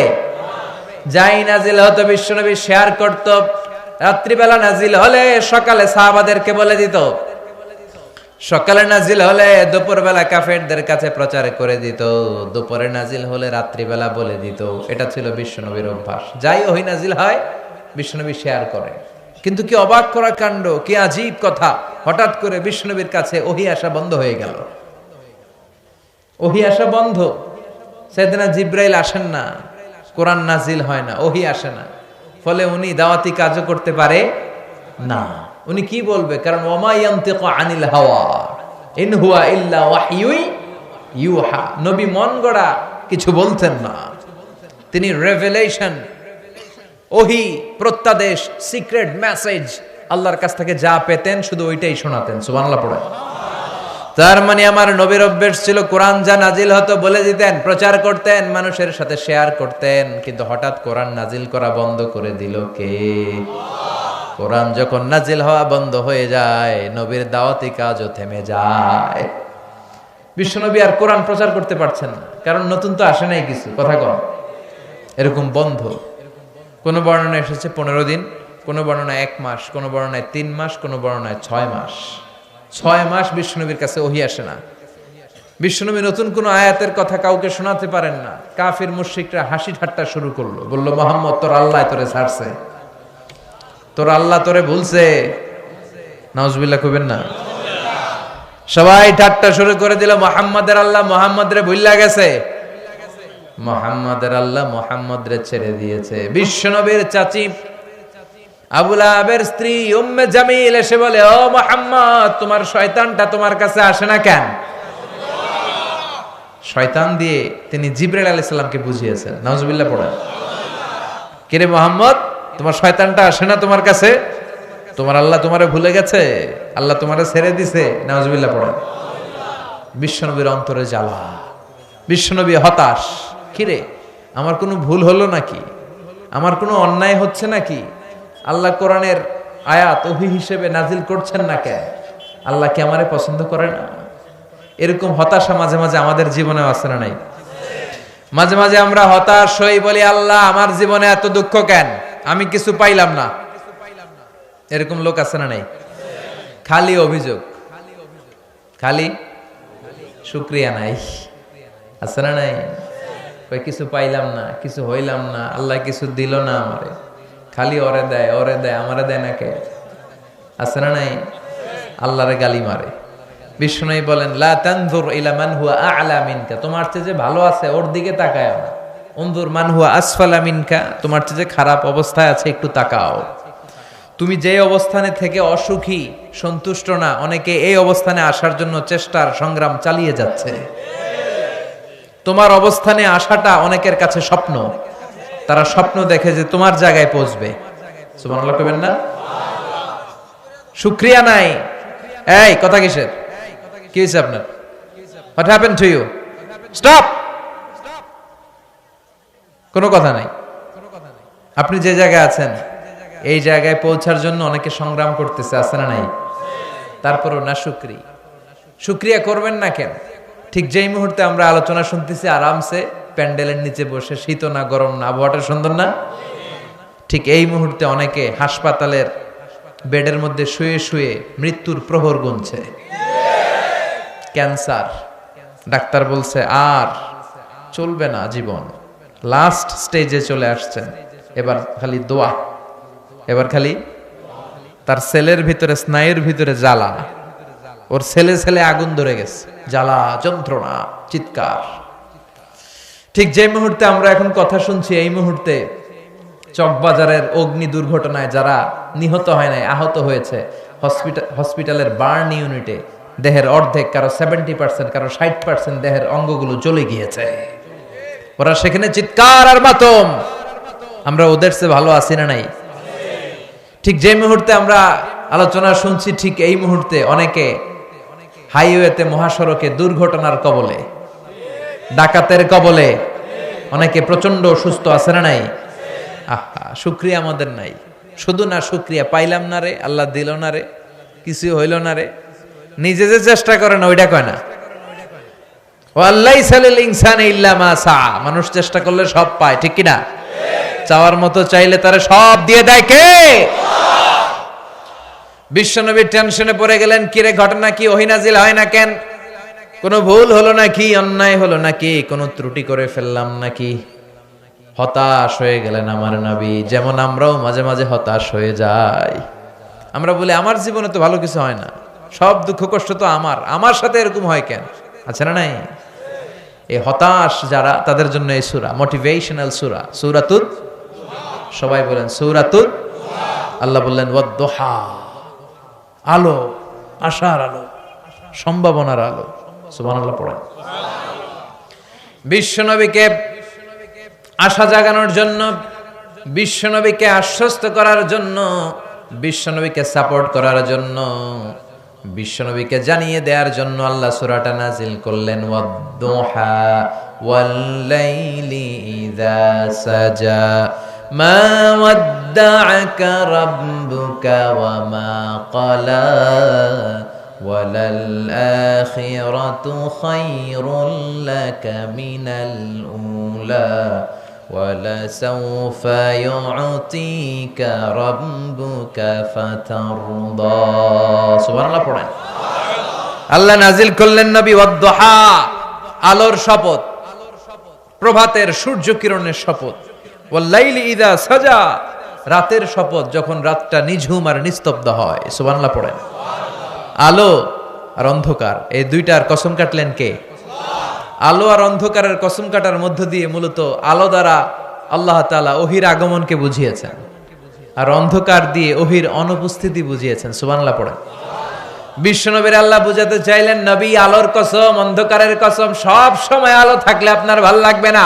যাই নাজিল হতো বিশ্বনবী শেয়ার করত। রাত্রিবেলা নাজিল হলে সকালে সাহাবাদেরকে বলে দিত, সকালে নাজিল হলে দুপুরবেলা কাফেরদের কাছে প্রচার করে দিত, দুপুরে নাজিল হলে রাত্রিবেলা বলে দিত। এটা ছিল বিশ্বনবীর অভ্যাস। যাই ওহী নাজিল হয় বিশ্বনবী শেয়ার করে। কিন্তু কি অবাক করা কাণ্ড, কি আজীব কথা, হঠাৎ করে বিশ্বনবীর কাছে ওহী আসা বন্ধ হয়ে গেল। ওহী আসা বন্ধ। সাইয়েদনা জিবরাইল আসেন না, কোরআন নাজিল হয় না, ওহী আসে না। ফলে উনি দাওয়াতি কাজও করতে পারে না। উনি কি বলবে? কারণ ওমা ইয়ানতিকু আনিল হাওয়া ইন হুয়া ইল্লা ওয়াহয়ুই ইউহা। নবী মন গড়া কিছু বলতেন না, তিনি রেভেলেশন, ওহী, প্রত্যাদেশ, সিক্রেট মেসেজ আল্লাহর কাছ থেকে যা পেতেন শুধু ওইটাই শোনাতেন। সুবহানাল্লাহ পড়ে। তার মানে আমার নবীর অভ্যাস ছিল কোরআন যা নাজিল হতো বলে দিতেন, প্রচার করতেন, মানুষের সাথে শেয়ার করতেন। কিন্তু হঠাৎ কোরআন নাজিল করা বন্ধ করে দিল কে? কোরআন যখন নাজিল হওয়া বন্ধ হয়ে যায়, নবীর দাওয়াতি কাজও থেমে যায়। বিশ্বনবী আর কোরআন প্রচার করতে পারছেন না, কারণ নতুন তো আসে নাই কিছু। কথা কম, এরকম বন্ধ। কোন বর্ণনা এসেছে 15 দিন, কোন বর্ণনায় 1 মাস, কোন বর্ণনায় 3 মাস, কোন বর্ণনায় 6 মাস। 6 মাস বিশ্বনবীর কাছে ওহী আসে না। বিশ্বনবী নতুন কোন আয়াতের কথা কাউকে শোনাতে পারেন না। কাফির মুশরিকরা হাসি ঠাট্টা শুরু করলো, বলল মুহাম্মদ তোর আল্লাহ তোরে ছাড়ছে, তোর আল্লাহ তোরে ভুলছে। নাউজুবিল্লাহ কইবেন না? সবাই ঠাট্টা শুরু করে দিল, মুহাম্মাদের আল্লাহ মুহাম্মদরে ভুইল্লা গেছে, মুহাম্মাদের আল্লাহ মুহাম্মদরে ছেড়ে দিয়েছে। বিশ্বনবীর চাচী আবু লাহাবের স্ত্রী উম্মে জামিল এসে বলে, ও মুহাম্মদ তোমার শয়তানটা তোমার কাছে আসে না কেন? শয়তান দিয়ে তিনি জিবরাইল আলাইহিস সালামকে বুঝিয়েছেন। নাউজুবিল্লাহ পড়েন। কিরে মুহাম্মদ, তোমার শয়তানটা আসে না তোমার কাছে? তোমার আল্লাহ তোমারে ভুলে গেছে, আল্লাহ তোমারে ছেড়ে দিছে। নাউজুবিল্লাহ পড়েন। বিশ্বনবীর অন্তরে জ্বালা, বিশ্বনবী হতাশ। কিরে, আমার কোনো ভুল হলো নাকি? আমার কোনো অন্যায় হচ্ছে নাকি? আল্লাহ কোরআনের আয়াত ওহী হিসেবে নাজিল করছেন না কেন? আল্লাহ কি আমারে পছন্দ করে না? এরকম হতাশা মাঝে মাঝে আমাদের জীবনে আছে না নাই? মাঝে মাঝে আমরা হতাশ হই, বলি আল্লাহ আমার জীবনে এত দুঃখ কেন, আমি কিছু পাইলাম না। এরকম লোক আছে না নাই? খালি অভিযোগ, খালি শুকরিয়া নাই, আছে না নাই? কই কিছু পাইলাম না, কিছু হইলাম না, আল্লাহ কিছু দিল না আমারে, খালি ওরে দেয় ওরে দেয়, আমারে দেয় না কে? আছে না নাই? আল্লাহরে গালি মারে। বিষ্ণু বলেন লা তানজুর ইলা মান হুয়া আ'লা মিনকা, তোমার চেয়ে যে ভালো আছে ওর দিকে তাকায় না। উনজুর মান হুয়া আসফালা মিনকা, তোমার চেয়ে যে খারাপ অবস্থায় আছে একটু তাকাও। তুমি যে অবস্থানে থেকে অসুখী, সন্তুষ্ট না, অনেকে এই অবস্থানে আসার জন্য চেষ্টার সংগ্রাম চালিয়ে যাচ্ছে। তোমার অবস্থানে আসাটা অনেকের কাছে স্বপ্ন, তারা স্বপ্ন দেখে যে তোমার জায়গায় পৌঁছবে। সুবহানাল্লাহ কইবেন না? শুকরিয়া নাই। এই কথা কিসের? কি হয়েছে আপনার? What happen to you? Stop. কোনো কথা নাই। আপনি যে জায়গায় আছেন এই জায়গায় পৌঁছার জন্য অনেকে সংগ্রাম করতেছে, আছে না নাই? তারপরও না শুকরিয়া করবেন না কেন? ঠিক যেই মুহূর্তে আমরা আলোচনা শুনতেছি আরামসে প্যান্ডেলের নিচে বসে, শীত না গরম না, আবহাওয়াটা সুন্দর না, ঠিক এই মুহূর্তে অনেকে হাসপাতালের বেডের মধ্যে শুয়ে শুয়ে মৃত্যুর প্রহর গুনছে। ক্যান্সার, ডাক্তার বলছে আর চলবে না জীবন, লাস্ট স্টেজে চলে আসছেন, এবার খালি দোয়া, এবার খালি তার সেলের ভিতরে, স্নায়ুর ভিতরে জ্বালা, ওর ছেলে ছেলে আগুন ধরে গেছে, জ্বালা, যন্ত্রণা, চিৎকার। ঠিক যে মুহূর্তে আমরা এখন কথা শুনছি এই মুহূর্তে চকবাজারের অগ্নি দুর্ঘটনায় যারা নিহত হয় নাই, আহত হয়েছে, হসপিটালের বার্ন ইউনিটে দেহের অর্ধেক, কারো 70%, কারো 60% দেহের অঙ্গগুলো জ্বলে গিয়েছে। ওরা সেখানে চিৎকার আর মাতম। আমরা ওদের চেয়ে ভালো আছি না নাই? ঠিক যে মুহূর্তে আমরা আলোচনা শুনছি ঠিক এই মুহূর্তে অনেকে হাইওয়েতে, মহাসড়কে দুর্ঘটনার কবলে, ডাকাতের কবলে, অনেকে প্রচন্ড অসুস্থ আছে না নাই? আহা, শুকরিয়া আমাদের নাই। শুধু না শুকরিয়া পাইলাম না রে, আল্লাহ দিল না রে, কিছু হইল না রে, নিজে যে চেষ্টা করে না ওইটা কয় না। ওয়াল্লাইসা লিল ইনসানি ইল্লা মা সাআ, মানুষ চেষ্টা করলে সব পায়, ঠিক কি না? চাওয়ার মতো চাইলে তারে সব দিয়ে দেয় কে? বিশ্বনবী টেনশনে পড়ে গেলেন, কিরে ঘটনা কি, ওহী নাজিল হয় না কেন? কোনো ভুল হলো নাকি, অন্যায় হলো নাকি, কোনো ত্রুটি করে ফেললাম নাকি? হতাশ হয়ে গেলেন আমার নবী। যেমন আমরাও মাঝে মাঝে হতাশ হয়ে যাই। আমরা বলি আমার জীবনে তো ভালো কিছু হয় না, সব দুঃখ কষ্ট তো আমার সাথে এরকম হয় কেন? আছে না নাই? এই হতাশ যারা, তাদের জন্য এই সূরা মোটিভেশনাল সূরা, সূরাতুদ, সবাই বলেন সূরাতুদ। আল্লাহ বললেন ওয়াদ-দুহা, আলো, আশার আলো, সম্ভাবনার আলো। সুবহানাল্লাহ পড়েন। বিশ্বনবীকে আশা জাগানোর জন্য, বিশ্বনবীকে আশ্বস্ত করার জন্য, বিশ্বনবীকে সাপোর্ট করার জন্য, বিশ্বনবীকে জানিয়ে দেওয়ার জন্য আল্লাহ সূরাটা নাজিল করলেন ওয়াদ-দুহা ওয়াল-লাইলি ইযা সাজা মা ওয়াদ্দা'আকা রাব্বুকা ওয়া মা ক্বালা ওয়ালাল আখিরাতু খায়রুল লাকা মিনাল উলা ওয়ালাসাউফা ইউ'তিকা রাব্বুকা ফাতারদা। সুবহানাল্লাহ পড়েন। আল্লাহ নাজিল করলেন নবী ওয়াদ-দুহা, আলোর শপথ, প্রভাতের সূর্য কিরণের শপথ, ওয়াল-লাইলি ইযা সাজা, রাতের শপথ যখন রাতটা নিঝুম আর নিস্তব্ধ হয়। সুবহানাল্লাহ পড়েন। আলো আর অন্ধকার, এই দুইটার কসম কাটলেন কে? আলো আর অন্ধকারের কসম কাটার মধ্য দিয়ে মূলত আলো দ্বারা আল্লাহ তাআলা ওহীর আগমনকে বুঝিয়েছেন, আর অন্ধকার দিয়ে ওহীর অনুপস্থিতি বুঝিয়েছেন। সুবহানাল্লাহ পড়েন। বিশ্বনবীর আল্লাহ বুঝাতে চাইলেন, নবী আলোর কসম, অন্ধকারের কসম, সব সময় আলো থাকলে আপনার ভাল লাগবে না।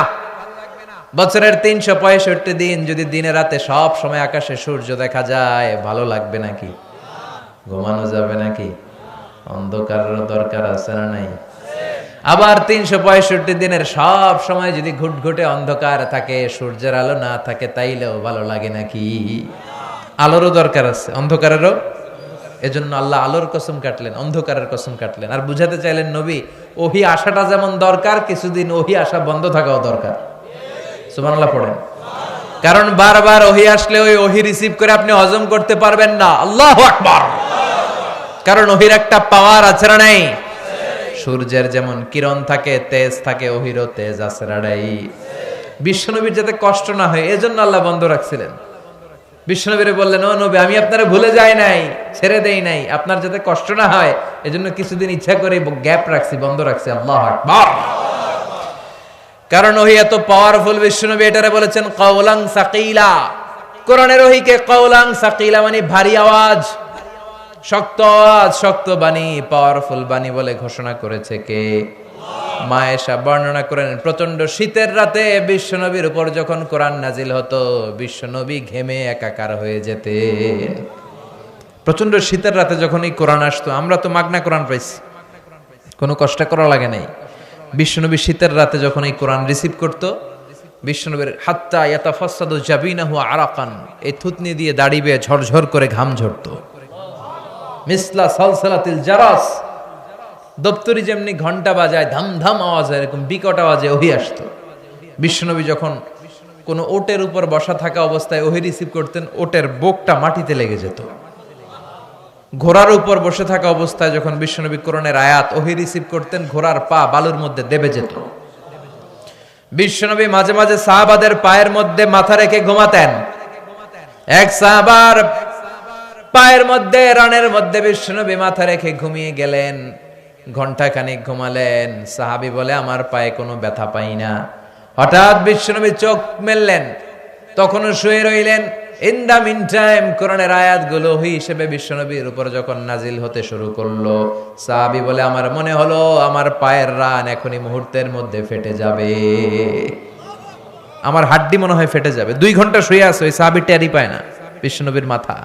বছরের 365 দিন যদি দিনে রাতে সব সময় আকাশে সূর্য দেখা যায়, ভালো লাগবে নাকি? ঘুমানো যাবে নাকি? অন্ধকারের দরকার আছে না নাই? আবার 365 দিনের সব সময় যদি ঘুটঘুটে অন্ধকার থাকে, সূর্যের আলো না থাকে, তাইলেও ভালো লাগে নাকি? আলোরও দরকার আছে, অন্ধকারেরও। এজন্য আল্লাহ আলোর কসম কাটলেন, অন্ধকারের কসম কাটলেন, আর বুঝাতে চাইলেন নবী ওহী আসাটা যেমন দরকার, কিছুদিন ওহী আসা বন্ধ থাকাও দরকার। সুবহানাল্লাহ পড়েন। কারণ বারবার ওহী আসলে ওই ওহী রিসিভ করে আপনি হজম করতে পারবেন না। আল্লাহু আকবার। কারণ ওহীর একটা পাওয়ার আছে না নাই? সূর্যের যেমন কিরণ থাকে, তেজ থাকে, ওহীরও তেজ আছে না নাই? বিশ্বনবীর যাতে কষ্ট না হয় এজন্য আল্লাহ বন্ধ রাখছিলেন। বিশ্বনবীরে বললেন, ও নবী, আমি আপনারা ভুলে যাই নাই, ছেড়ে দেই নাই, আপনার যাতে কষ্ট না হয় এজন্য কিছুদিন ইচ্ছা করে গ্যাপ রাখছি, বন্ধ রাখছি। আল্লাহু আকবার। কারণ ওহী এত পাওয়ারফুল, বিশ্বনবী এটারে বলেছেন কাওলান সাকিলা। কোরআনের ওহীকে কাওলান সাকিলা মানে ভারী আওয়াজ, শক্ত আওয়াজ, শক্ত বাণী, পাওয়ারফুল বাণী বলে ঘোষণা করেছে কে? মা আয়েশা বর্ণনা করেন, প্রচন্ড শীতের রাতে বিশ্বনবীর উপর যখন কোরআন নাজিল হতো, বিশ্বনবী ঘেমে একাকার হয়ে যেতেন। প্রচন্ড শীতের রাতে যখন এই কোরআন আসতো, আমরা তো মাগনা কোরআন পাইছি, কোনো কষ্ট করা লাগে নাই। বিশ্বনবী শীতের রাতে যখন এই কোরআন রিসিভ করত, বিশ্বনবীর হাত্তা ইয়াতাফাসসাদু জাবিনাহু আরাকান, এই থুতনি দিয়ে দাড়ি বেয়ে ঝরঝর করে ঘাম ঝরতো। মিসলা সালসালাতিল জারাস, দপ্তরি যেমনি ঘন্টা বাজায় ধাম ধাম আওয়াজ, এরকম বিকট আওয়াজে ওহী আসতো। বিশ্বনবী যখন কোনো ওটের উপর বসা থাকা অবস্থায় ওহী রিসিভ করতেন, ওটের বুকটা মাটিতে লেগে যেত। ঘোড়ার উপর বসে থাকা অবস্থায় যখন বিশ্বনবী কোরআনের আয়াত ওহী রিসিভ করতেন, ঘোড়ার পা বালুর মধ্যে দেবে যেত। বিশ্বনবী মাঝে মাঝে সাহাবাদের পায়ের মধ্যে মাথা রেখে ঘুমাতেন। এক সাহাবার পায়ের মধ্যে, রানের মধ্যে বিশ্বনবী মাথা রেখে ঘুমিয়ে গেলেন। ঘন্টাখানিক ঘুমালেন। সাহাবী বলে, আমার পায়ে কোনো ব্যথা পাই না। হঠাৎ বিশ্বনবী চোখ মেললেন, তখনও শুয়ে রইলেন। ইন দা মিন টাইম কোরআনের আয়াতগুলো ওহী হিসেবে বিশ্বনবীর উপর যখন নাজিল হতে শুরু করলো, সাহাবী বলে, আমার মনে হলো আমার পায়ের রান এখনই মুহূর্তের মধ্যে ফেটে যাবে, আমার হাড্ডি মনে হয় ফেটে যাবে। 2 ঘন্টা শুয়ে আছে, ওই সাহাবী টেরই পায় না বিশ্বনবীর মাথা।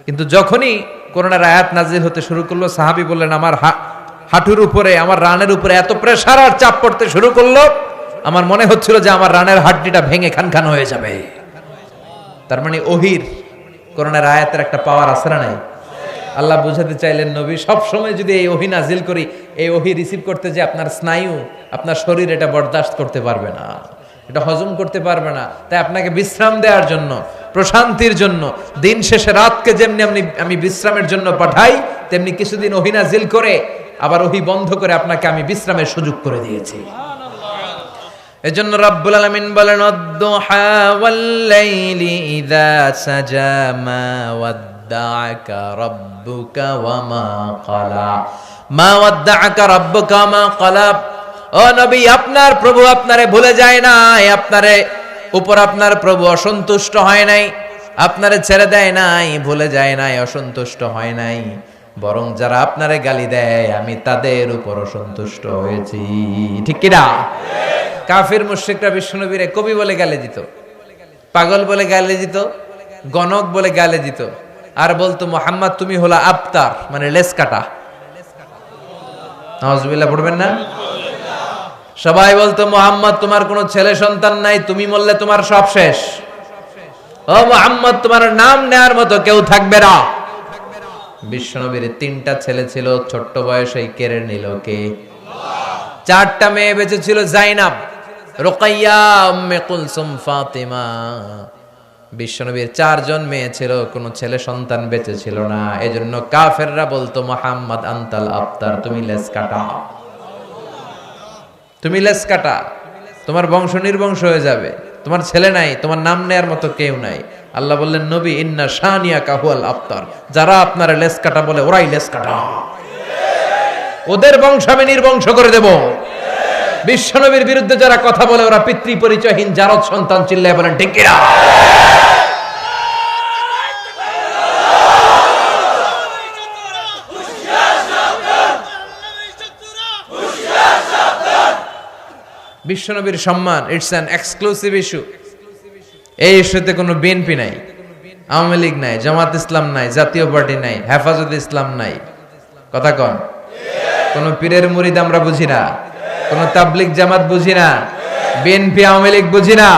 কিন্তু যখনই কোরআনের আয়াত নাজিল হতে শুরু করলো, সাহাবী বললেন, আমার হাঁটুর উপরে, আমার রানের উপরে এত প্রেসার আর চাপ পড়তে শুরু করলো, আমার মনে হচ্ছিল যে আমার রানের হাড্ডিটা ভেঙে খান খান হয়ে যাবে। তার মানে ওহির কোরআনের আয়াতের একটা পাওয়ার আছে না নাই? আল্লাহ বুঝাতে চাইলেন নবী সব সময় যদি এই ওহী নাজিল করি, এই ওহী রিসিভ করতে যে আপনার স্নায়ু, আপনার শরীর এটা বরদাস্ত করতে পারবে না, এটা হজম করতে পারবে না। তাই আপনাকে বিশ্রাম দেওয়ার জন্য, প্রশান্তির জন্য, দিন শেষে রাতকে যেমনি আমি বিশ্রামের জন্য পাঠাই, তেমনি কিছুদিন ওহী নাজিল করে আবার ওহী বন্ধ করে আপনাকে আমি বিশ্রামের সুযোগ করে দিয়েছি। এজন্য রব্বুল আলামিন বলেন আদ-দুহা ওয়াল-লাইলি ইযা সাজা মা ওয়াদ্দাআকা রাব্বুকা ওয়া মা ক্বালা, মা ওয়াদ্দাআকা রাব্বুকা ওয়া মা ক্বালা। ও নবী, আপনার প্রভু আপনারে ভুলে যায় নাই, আপনারে উপর আপনার প্রভু অসন্তুষ্ট হয় নাই, আপনারে ছেড়ে দেয় নাই, ভুলে যায় নাই, অসন্তুষ্ট হয় নাই, বরং যারা আপনারে গালি দেয় আমি তাদের উপর অসন্তুষ্ট হয়েছি। ঠিক কি না? কাফির মুশরিকরা বিশ্বনবীরে কবি বলে গালি দিত, পাগল বলে গালি দিত, গণক বলে গালি দিত, আর বলতো মুহাম্মদ তুমি হলো আবতার, মানে লেস কাটা। নাউজুবিল্লাহ পড়বেন না? সবাই বলতো মুহাম্মদ তোমার কোনো ছেলে সন্তান নাই, তুমি মরলে তোমার সব শেষ। ও মুহাম্মদ তোমার নাম নেয়ার মতো কেউ থাকবে না। বিশ্বনবীর 3টা ছেলে ছিল, ছোট্ট বয়সেই কেড়ে নিল কে? 4টা মেয়ে বেঁচে ছিল, জাইনাব, রুকাইয়া, উম্মে কুলসুম, ফাতিমা। বিশ্বনবীর 4 জন মেয়ে ছিল, কোনো ছেলে সন্তান বেঁচে ছিল না। এজন্য কাফেররা বলতো মুহাম্মদ আনতাল আবতার, তুমি লেস কাটা, তুমি লেস কাটা, তোমার বংশ নির্বংশ হয়ে যাবে, তোমার ছেলে নাই, তোমার নাম নেয়ার মতো কেউ নাই। আল্লাহ বললেন নবী ইন্না শানিয়াকা হুয়াল আবতার, যারা আপনারা লেস কাটা বলে ওরাই লেস কাটা, ওদের বংশ আমি নির্বংশ করে দেব। বিশ্বনবীর বিরুদ্ধে যারা কথা বলে ওরা পিতৃ পরিচয়হীন জারদ সন্তান, চিল্লায় বলেন ঠিক কিনা? বিশ্বনবীর সম্মান ইটস অ্যান এক্সক্লুসিভ ইস্যু। এই ইস্যুতে কোনো বিএনপি নাই, আওয়ামী লীগ নাই, জামাত ইসলাম নাই, জাতীয় পার্টি নাই, হেফাজত ইসলাম নাই। কথা কন? কোন পীরের মুরিদ আমরা বুঝি না, কোন তাবলিগ জামাত বুঝি না, বিএনপি আওয়ামী লীগ বুঝি না।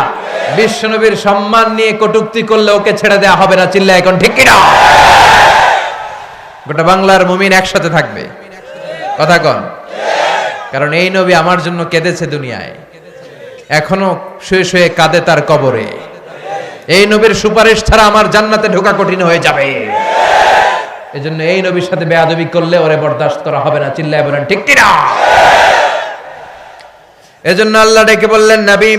বিশ্বনবীর সম্মান নিয়ে কটূক্তি করলে ওকে ছেড়ে দেওয়া হবে না, চিল্লায় এখন ঠিক কিনা? গোটা বাংলার মুমিন একসাথে থাকবে। কথা কন? কারণ এই নবী আমার জন্য কেঁদেছে দুনিয়ায়, এখনো শুয়ে শুয়ে কাঁদে তার কবরে। এই নবীর সুপারিশ ছাড়া আমার জান্নাতে ঢোকা কঠিন হয়ে যাবে। এজন্য এই নবীর সাথে বেয়াদবি করলে ওরে বরদাস্ত করা হবে না, চিল্লায় বলেন ঠিক কিনা? এজন্য আল্লাহ ডেকে বললেন নবী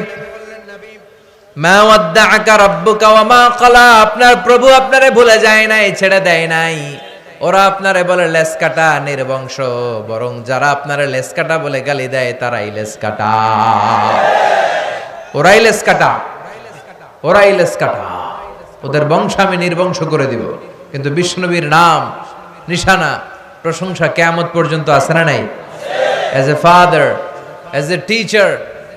মা ওয়াদ্দাআকা রাব্বুকা ওয়া মা ক্বালা, আপনার প্রভু আপনারে ভুলে যায় নাই, ছেড়ে দেয় নাই। ওরা আপনারে বলে লেস কাটা, নির্বংশ, বরং যারা আপনারে লেস কাটা বলে গালি দেয় তারাই লেস কাটা, ওরাই লেস কাটা, ওরাই লেস কাটা, ওদের বংশ আমি নির্বংশ করে দিব। কিন্তু বিশ্বনবীর নাম, নিশানা, প্রশংসা কিয়ামত পর্যন্ত আছে না নাই? As a father, as a teacher,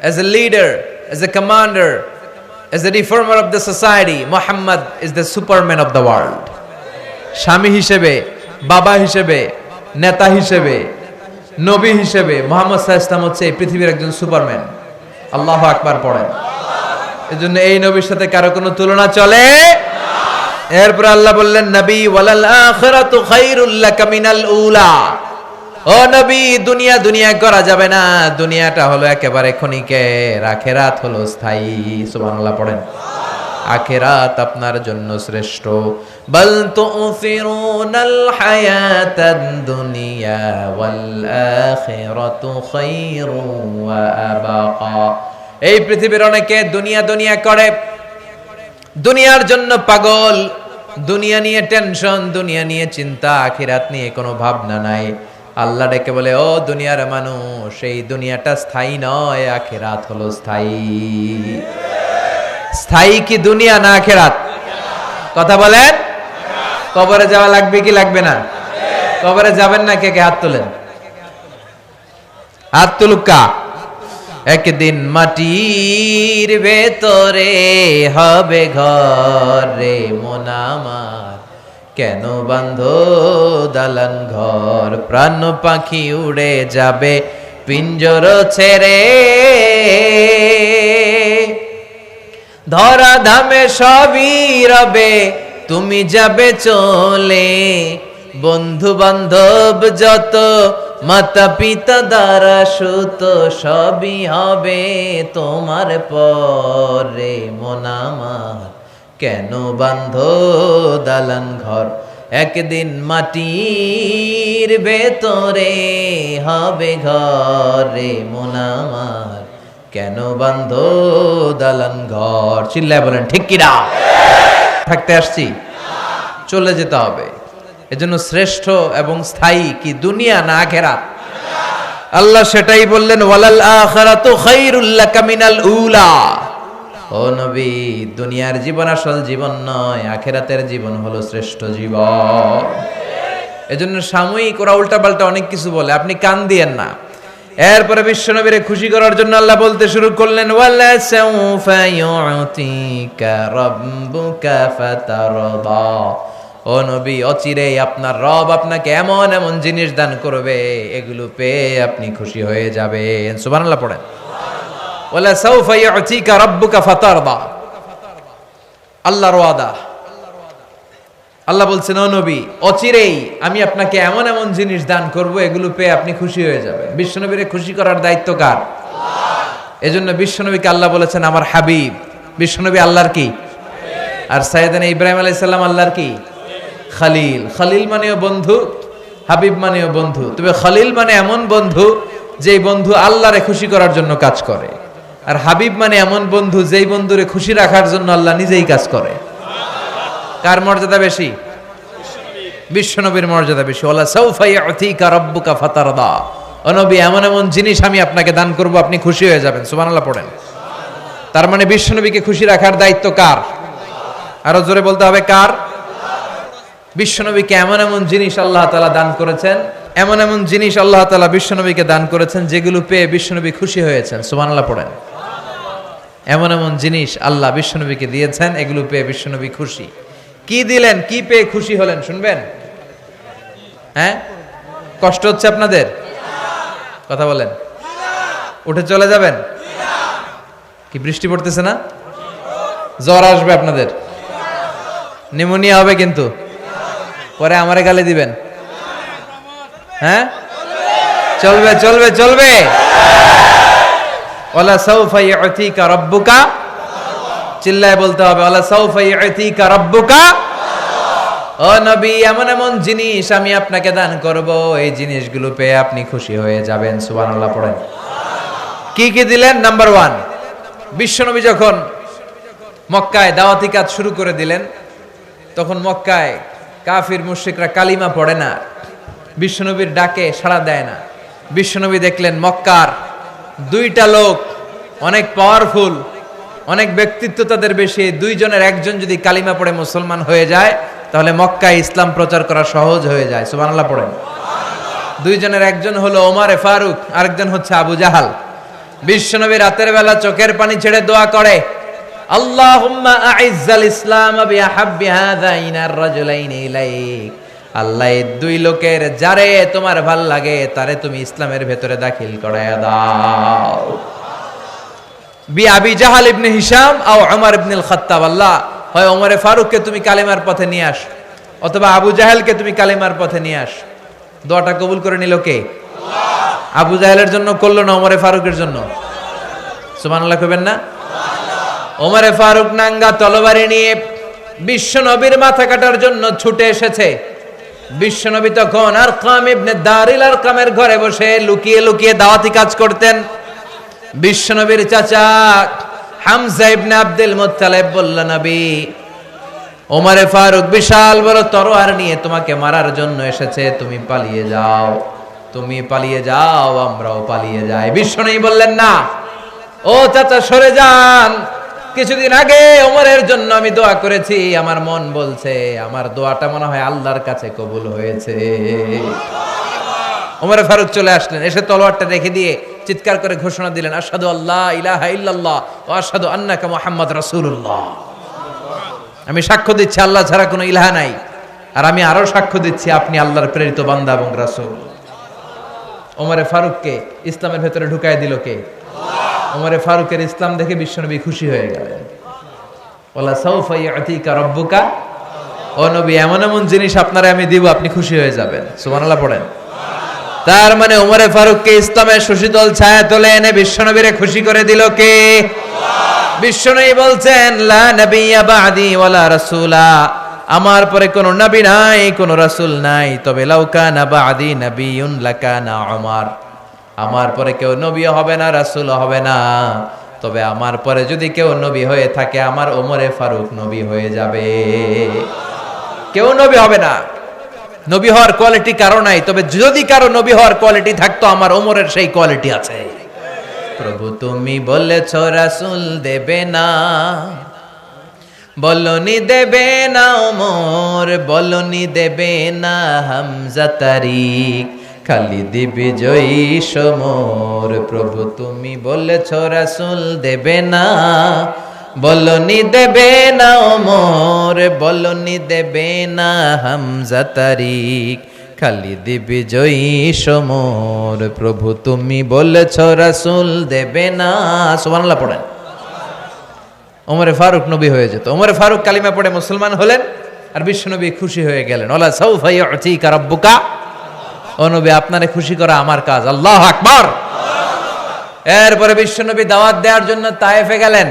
as a leader, as a commander, as a reformer of the society, Muhammad is the superman of the world. স্বামী হিসেবে, বাবা হিসেবে, নেতা হিসেবে, নবী হিসেবে মুহাম্মদ সাল্লাল্লাহু আলাইহি ওয়াসাল্লাম হচ্ছে এই পৃথিবীর একজন সুপারম্যান। আল্লাহু আকবার পড়েন। এজন্য এই নবীর সাথে কারো কোনো তুলনা চলে না। এরপর আল্লাহ বললেন নবী ওয়ালাল আখিরাতু খায়রুল লাকা মিনাল উলা, ও নবী দুনিয়া দুনিয়া করা যাবে না, দুনিয়াটা হলো একেবারে ক্ষণিকের, আখিরাত হলো স্থায়ী। সুবহানাল্লাহ পড়েন। আখিরাত আপনার জন্য শ্রেষ্ঠ। বাল তুফিরুনাল হায়াতাদ দুনিয়া ওয়াল আখিরাতু খায়রু ওয়া আবাকা। এই পৃথিবীর অনেকে দুনিয়া দুনিয়া করে, দুনিয়ার জন্য পাগল, দুনিয়া নিয়ে টেনশন, দুনিয়া নিয়ে চিন্তা, আখিরাত নিয়ে কোনো ভাবনা নাই। আল্লাহ ডেকে বলে ও দুনিয়ার মানুষ, এই দুনিয়াটা স্থায়ী নয়, আখিরাত হলো স্থায়ী। স্থায়ী কি দুনিয়া না আখিরাত? কথা বলেন। কবরে যাওয়া লাগবে কি লাগবে না? কবরে যাবেন না? কে কে হাত তোলেন? হাত তুলুকা। একদিন মাটির ভেতরে হবে ঘর রে মন আমার, কেন বাঁধো দালান ঘর, প্রাণ পাখি উড়ে যাবে পিঞ্জর ছেড়ে ধরা ধামে সবই রবে তুমি যাবে চলে বন্ধু বান্ধব যত মাতা পিতা দ্বারা সুত সবই হবে তোমার পরে মন আমার কেন বান্ধ দালান ঘর একদিন মাটির ভেতরে হবে ঘরে মন আমার কেন বান্ধ দালান ঘর চিল্লায় বলেন ঠিক কিনা থাকতে আসছি চলে যেতে হবে এজন্য শ্রেষ্ঠ এবং স্থায়ী কি দুনিয়া না আখিরাত আল্লাহ সেটাই বললেন ওয়ালাল আখিরাতু খায়রুল লাকা মিনাল উলা ও নবী দুনিয়ার জীবন আসল জীবন নয় আখিরাতের জীবন হলো শ্রেষ্ঠ জীবন এজন্য সাময়িক ওরা উল্টাপাল্টা অনেক কিছু বলে আপনি কান দিয়েন না এরপরে বিশ্বনবীরে খুশি করার জন্য আল্লাহ বলতে শুরু করলেন ওয়ালা সাউফা ইউতিকা রাব্বুকা ফাতারদা ও নবী অচিরেই আপনার রব আপনাকে এমন এমন জিনিস দান করবে এগুলো পেয়ে আপনি খুশি হয়ে যাবেন সুবহানাল্লাহ পড়েন ওয়ালা সাউফা ইউতিকা রাব্বুকা ফাতারদা আল্লাহর ওয়াদা আল্লাহ বলছেন ও নবী অচিরেই আমি আপনাকে এমন এমন জিনিস দান করব এগুলো পেয়ে আপনি খুশি হয়ে যাবেন বিশ্বনবীরে খুশি করার দায়িত্ব কার আল্লাহ এজন্য বিশ্বনবীকে আল্লাহ বলেছেন আমার হাবিব বিশ্বনবী আল্লাহর কি আর সাইয়েদনা ইব্রাহিম আলাইহিস সালাম আল্লাহর কি খলিল খলিল মানেও বন্ধু হাবিব মানেও বন্ধু তবে খলিল মানে এমন বন্ধু যেই বন্ধু আল্লাহরে খুশি করার জন্য কাজ করে আর হাবিব মানে এমন বন্ধু যেই বন্ধুরে খুশি রাখার জন্য আল্লাহ নিজেই কাজ করে কার মর্যাদা বেশি বিশ্বনবীর মর্যাদা বেশি ওয়ালা সাউফা ইউতিকা রাব্বুকা ফাতারদা ও নবী এমন এমন জিনিস আমি আপনাকে দান করব আপনি খুশি হয়ে যাবেন সুবহানাল্লাহ পড়েন তার মানে বিশ্বনবীকে খুশি রাখার দায়িত্ব কার আরো জোরে বলতে হবে কার বিশ্বনবীকে এমন এমন জিনিস আল্লাহ তাআলা দান করেছেন এমন এমন জিনিস আল্লাহ তাআলা বিশ্বনবীকে দান করেছেন যেগুলো পেয়ে বিশ্বনবী খুশি হয়েছেন সুবহানাল্লাহ পড়েন এমন এমন জিনিস আল্লাহ বিশ্বনবীকে দিয়েছেন এগুলো পেয়ে বিশ্বনবী খুশি কি দিলেন কি পেয়ে খুশি হলেন শুনবেন হ্যাঁ কষ্ট হচ্ছে আপনাদের কথা বলেন উঠে চলে যাবেন কি বৃষ্টি পড়তেছে না জ্বর আসবে আপনাদের নিউমোনিয়া হবে কিন্তু পরে আমারে গালি দিবেন হ্যাঁ চলবে চলবে চলবে ওয়ালা সাউফা ইউতিকা রাব্বুকা চিল্লায় বলতে হবে ওয়ালা সাউফা ইউতিকা রাব্বুকা ও নবী এমন এমন জিনিস আমি আপনাকে দান করব এই জিনিসগুলো পেয়ে আপনি খুশি হয়ে যাবেন সুবহানাল্লাহ পড়েন কি কি দিলেন নাম্বার 1 বিশ্বনবী যখন মক্কায় দাওয়াতি কাজ শুরু করে দিলেন তখন মক্কায় কাফির মুশরিকরা কালিমা পড়ে না বিশ্বনবীর ডাকে সাড়া দেয় না বিশ্বনবী দেখলেন মক্কার দুইটা লোক অনেক পাওয়ারফুল অনেক ব্যক্তিত্ব তাদের বেশি দুইজনের একজন যদি কালিমা পড়ে মুসলমান হয়ে যায় তাহলে মক্কায় ইসলাম প্রচার করা সহজ হয়ে যায় সুবহানাল্লাহ পড়েন দুইজনের একজন হলো ওমর ফারুক আরেকজন হচ্ছে আবু জাহাল বিশ্বনবী রাতের বেলা চোখের পানি ছেড়ে দোয়া করে আল্লাহুম্মা আইজ্জাল ইসলাম বিআহাব্বি হাযাইনার রাজুলাইনি ইলাইক আল্লাহ এই দুই লোকের যারে তোমার ভাল লাগে তারে তুমি ইসলামের ভেতরে দাখিল করায়া দাও বি আবি জাহাল ইবনে হিশাম আও উমর ইবনে আল খাত্তাব আল্লাহ হয় ওমর ফারুককে তুমি কালেমার পথে নিয়ে আস অথবা আবু জাহেলকে তুমি কালেমার পথে নিয়ে আস দোয়াটা কবুল করে নিল কে আল্লাহ আবু জাহেলের জন্য করলো না ওমর ফারুকের জন্য সুবহানাল্লাহ কইবেন না ওমর ফারুক নাঙ্গা তলোয়ারি নিয়ে বিশ্বনবীর মাথা কাটার জন্য ছুটে এসেছে বিশ্বনবী তখন আরকাম ইবনে দারিল আরকামের ঘরে বসে লুকিয়ে লুকিয়ে দাওয়াতি কাজ করতেন বিশ্বনবীর চাচা হামজা ইবনে আব্দুল মুত্তালিব বলল নবী ওমর ফারুক বিশাল বড় তরোয়ার নিয়ে তোমাকে মারার জন্য এসেছে তুমি পালিয়ে যাও আমরাও পালিয়ে যাই বিশ্বনবী বললেন না ও চাচা সরে যান কিছুদিন আগে ওমরের জন্য আমি দোয়া করেছি আমার মন বলছে আমার দোয়াটা মনে হয় আল্লাহর কাছে কবুল হয়েছে ওমর ফারুক চলে আসলেন এসে তলোয়ারটা রেখে দিয়ে চিৎকার করে ঘোষণা দিলেন আশহাদু আল্লা ইলাহা ইল্লাল্লাহ ওয়া আশহাদু আন্নাকা মুহাম্মাদ রাসূলুল্লাহ আমি সাক্ষ্য দিচ্ছি আল্লাহ ছাড়া কোনো ইলাহ নাই আর আমি আরো সাক্ষ্য দিচ্ছি আপনি আল্লাহর প্রেরিত বান্দা এবং রাসূল ওমরে ফারুককে ইসলামের ভেতরে ঢুকাই দিল কে? ওমরে ফারুকের ইসলাম দেখে বিশ্বনবী খুশি হয়ে গেলেন। ওয়ালা সাউফা ইউতিকা রাব্বুকা, ও নবী এমন এমন জিনিস আপনারে আমি দিব, আপনি খুশি হয়ে যাবেন। সুবহানাল্লাহ পড়েন। তার মানে ওমরে ফারুককে ইসলামের শশীতল ছায়া তলে এনে বিশ্বনবীরে খুশি করে দিল কে? বিশ্বনবী বলছেন লা নাবিয়্যা বা'দি ওয়ালা রাসূলা, আমার পরে কোনো নবী নাই, কোনো রাসূল নাই, তবে লাউ কানা বা'দি নাবিয়্যুন লাকানা উমর, আমার পরে কেউ নবী হবে না, রাসূল হবে না, তবে আমার পরে যদি কেউ নবী হয়ে থাকে আমার ওমরে ফারুক নবী হয়ে যাবে। কেউ নবী হবে না, নবী হওয়ার কোয়ালিটি কারো নাই, তবে যদি কারো নবী হওয়ার কোয়ালিটি থাকতো আমার ওমরের সেই কোয়ালিটি আছে। প্রভু তুমি বলেছ রাসূল দেবে না, বলনি দেবে না ওমর, বলনি দেবে না হামজা তারিক, খালিদ বিজয়ী সমর। প্রভু তুমি বলেছ রাসূল দেবে না, বলনি দেবে না ওমর, বলনি দেবে না হামজা তারিক, খালিদ বিজয়ী সমর। প্রভু তুমি বলেছ রাসূল দেবে না। সুবহানাল্লাহ পড়েন। ওমরে ফারুক নবী হয়ে যেত। ওমরে ফারুক কালিমা পড়ে মুসলমান হলেন, আর বিশ্বনবী খুশি হয়ে গেলেন। ওয়ালা সাউফা ইউতিকা রাব্বুকা, ও নবী আপনারে খুশি করা আমার কাজ। আল্লাহু আকবার। এরপরে বিশ্বনবী দাওয়াত দেওয়ার জন্য তায়েফে গেলেন।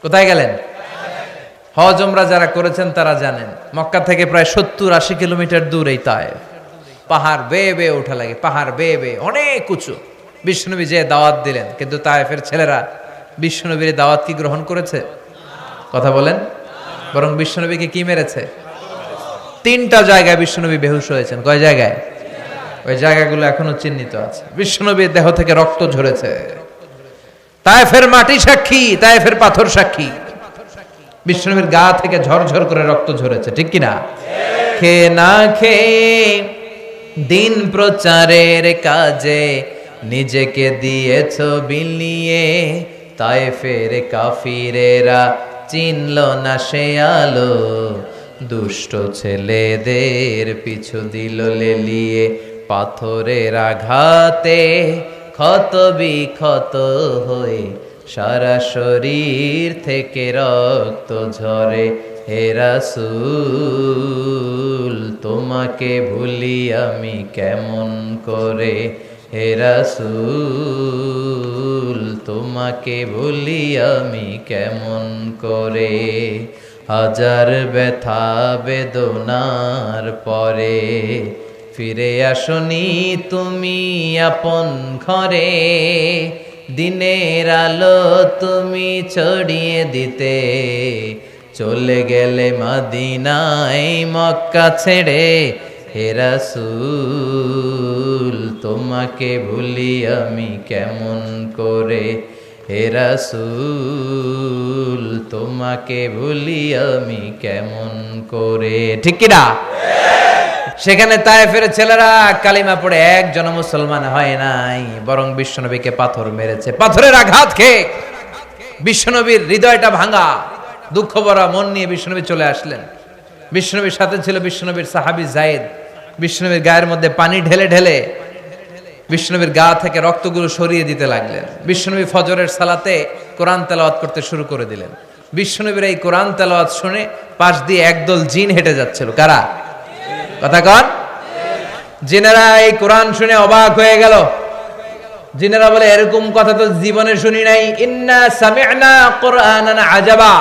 কোথায় গেলেন? হজ উমরা যারা করেছেন তারা জানেন, মক্কা থেকে প্রায় 70-80 কিলোমিটার দূর এই তায়েফ। পাহাড় বেয়ে বেয়ে ওঠা লাগে, পাহাড় বেয়ে বেয়ে অনেক উঁচু। বিশ্বনবী যে দাওয়াত দিলেন, কিন্তু তায়েফের ছেলেরা বিশ্বনবীর দাওয়াত কি গ্রহণ করেছে? কথা বলেন। বরং বিশ্বনবীকে কি মেরেছে? 3টা জায়গায় বিশ্বনবী বেহুশ হয়েছেন। কয় জায়গায়? ওই জায়গাগুলো এখনো চিহ্নিত আছে। বিশ্বনবীর দেহ থেকে রক্ত ঝরেছে। তায়েফের মাটি সাক্ষী, তায়েফের পাথর সাক্ষী। বিশ্বনবীর গা থেকে ঝরঝর করে রক্ত ঝরেছে, ঠিক কিনা? খেয়ে না খেয়ে দিন প্রচারের কাজে নিজেকে দিয়েছ বিলিয়ে, তায়েফের কাফিরেরা চিনল না সে আলো, দুষ্ট ছেলেদের পিছু দিল লেলিয়ে, পাথরের আঘাতে ক্ষত বিক্ষত হয়ে সারা শরীর থেকে রক্ত ঝরে। হে রাসূল তোমাকে ভুলি আমি কেমন করে, হে রাসূল তোমাকে ভুলি আমি কেমন করে। হাজার ব্যথা বেদনার পরে ফিরে আসনি তুমি আপন ঘরে, দিনের আলো তুমি ছড়িয়ে দিতে চলে গেলে মদিনায় মক্কা ছেড়ে। হে রাসূল তোমাকে ভুলি আমি কেমন করে, হে রাসূল তোমাকে ভুলি আমি কেমন করে। ঠিক কিনা? সেখানে তায়েফের ছেলেরা কালিমা পড়ে একজন মুসলমান হয় নাই, বরং বিশ্বনবীকে পাথর মেরেছে। পাথরের আঘাত খেয়ে বিশ্বনবীর হৃদয়টা ভাঙা, দুঃখ ভরা মন নিয়ে বিশ্বনবী চলে আসলেন। বিশ্বনবীর সাথে ছিল বিশ্বনবীর সাহাবী যায়েদ। বিশ্বনবীর গায়ের মধ্যে পানি ঢেলে ঢেলে বিশ্বনবীর গা থেকে রক্তগুলো সরিয়ে দিতে লাগলেন। বিশ্বনবী ফজরের সালাতে কোরআন তেলাওয়াত করতে শুরু করে দিলেন। বিশ্বনবীর এই কোরআন তেলাওয়াত শুনে পাশ দিয়ে একদল জিন হেঁটে যাচ্ছিল। কারা? কথা কন। জিনেরা এই কোরআন শুনে অবাক হয়ে গেল। জিনেরা বলে, এরকম কথা তো জীবনে শুনি নাই। ইন্না সামি'না কুরআনান আজাবা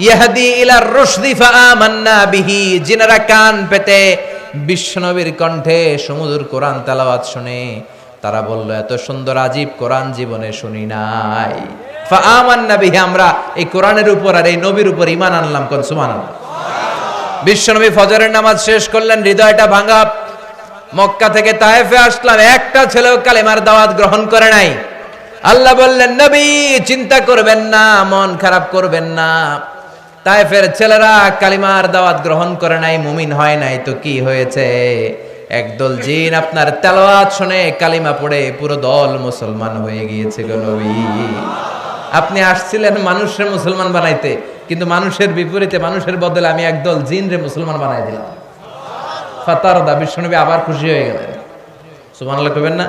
ইয়াহদি ইলার রুশদি ফাআমান্না বিহি। জিনেরা কান পেতে বিশ্বনবীর কণ্ঠে সুমধুর কোরআন তেলাওয়াত শুনে তারা বলল, এত সুন্দর আজীব কোরআন জীবনে শুনি নাই। ফাআমান্না বিহি, আমরা এই কোরআনের উপর আর এই নবীর উপর ঈমান আনলাম। কোন সুবহানাল্লাহ। বিশ্বনবী ফজরের নামাজ শেষ করলেন, হৃদয়টা ভাঙা। মক্কা থেকে তায়েফে আসলাম, একটা ছেলেও কালেমার দাওয়াত গ্রহণ করে নাই। আল্লাহ বললেন, নবী চিন্তা করবেন না, মন খারাপ করবেন না। তায়েফের ছেলেরা কালিমার দাওয়াত গ্রহণ করে নাই, মুমিন হয় নাই, তো কি হয়েছে? একদল জিন আপনার তেলাওয়াত শুনে কালিমা পড়ে পুরো দল মুসলমান হয়ে গিয়েছে গো নবী। আপনি আসছিলেন মানুষের মুসলমান বানাইতে, কিন্তু মানুষের বিপরীতে, মানুষের বদলে আমি একদল জিন রে মুসলমান বানাই দিলাম। ফাতারদা, বিশ্বনবী আবার খুশি হয়ে গেলেন। সুবহানাল্লাহ কইবেন না?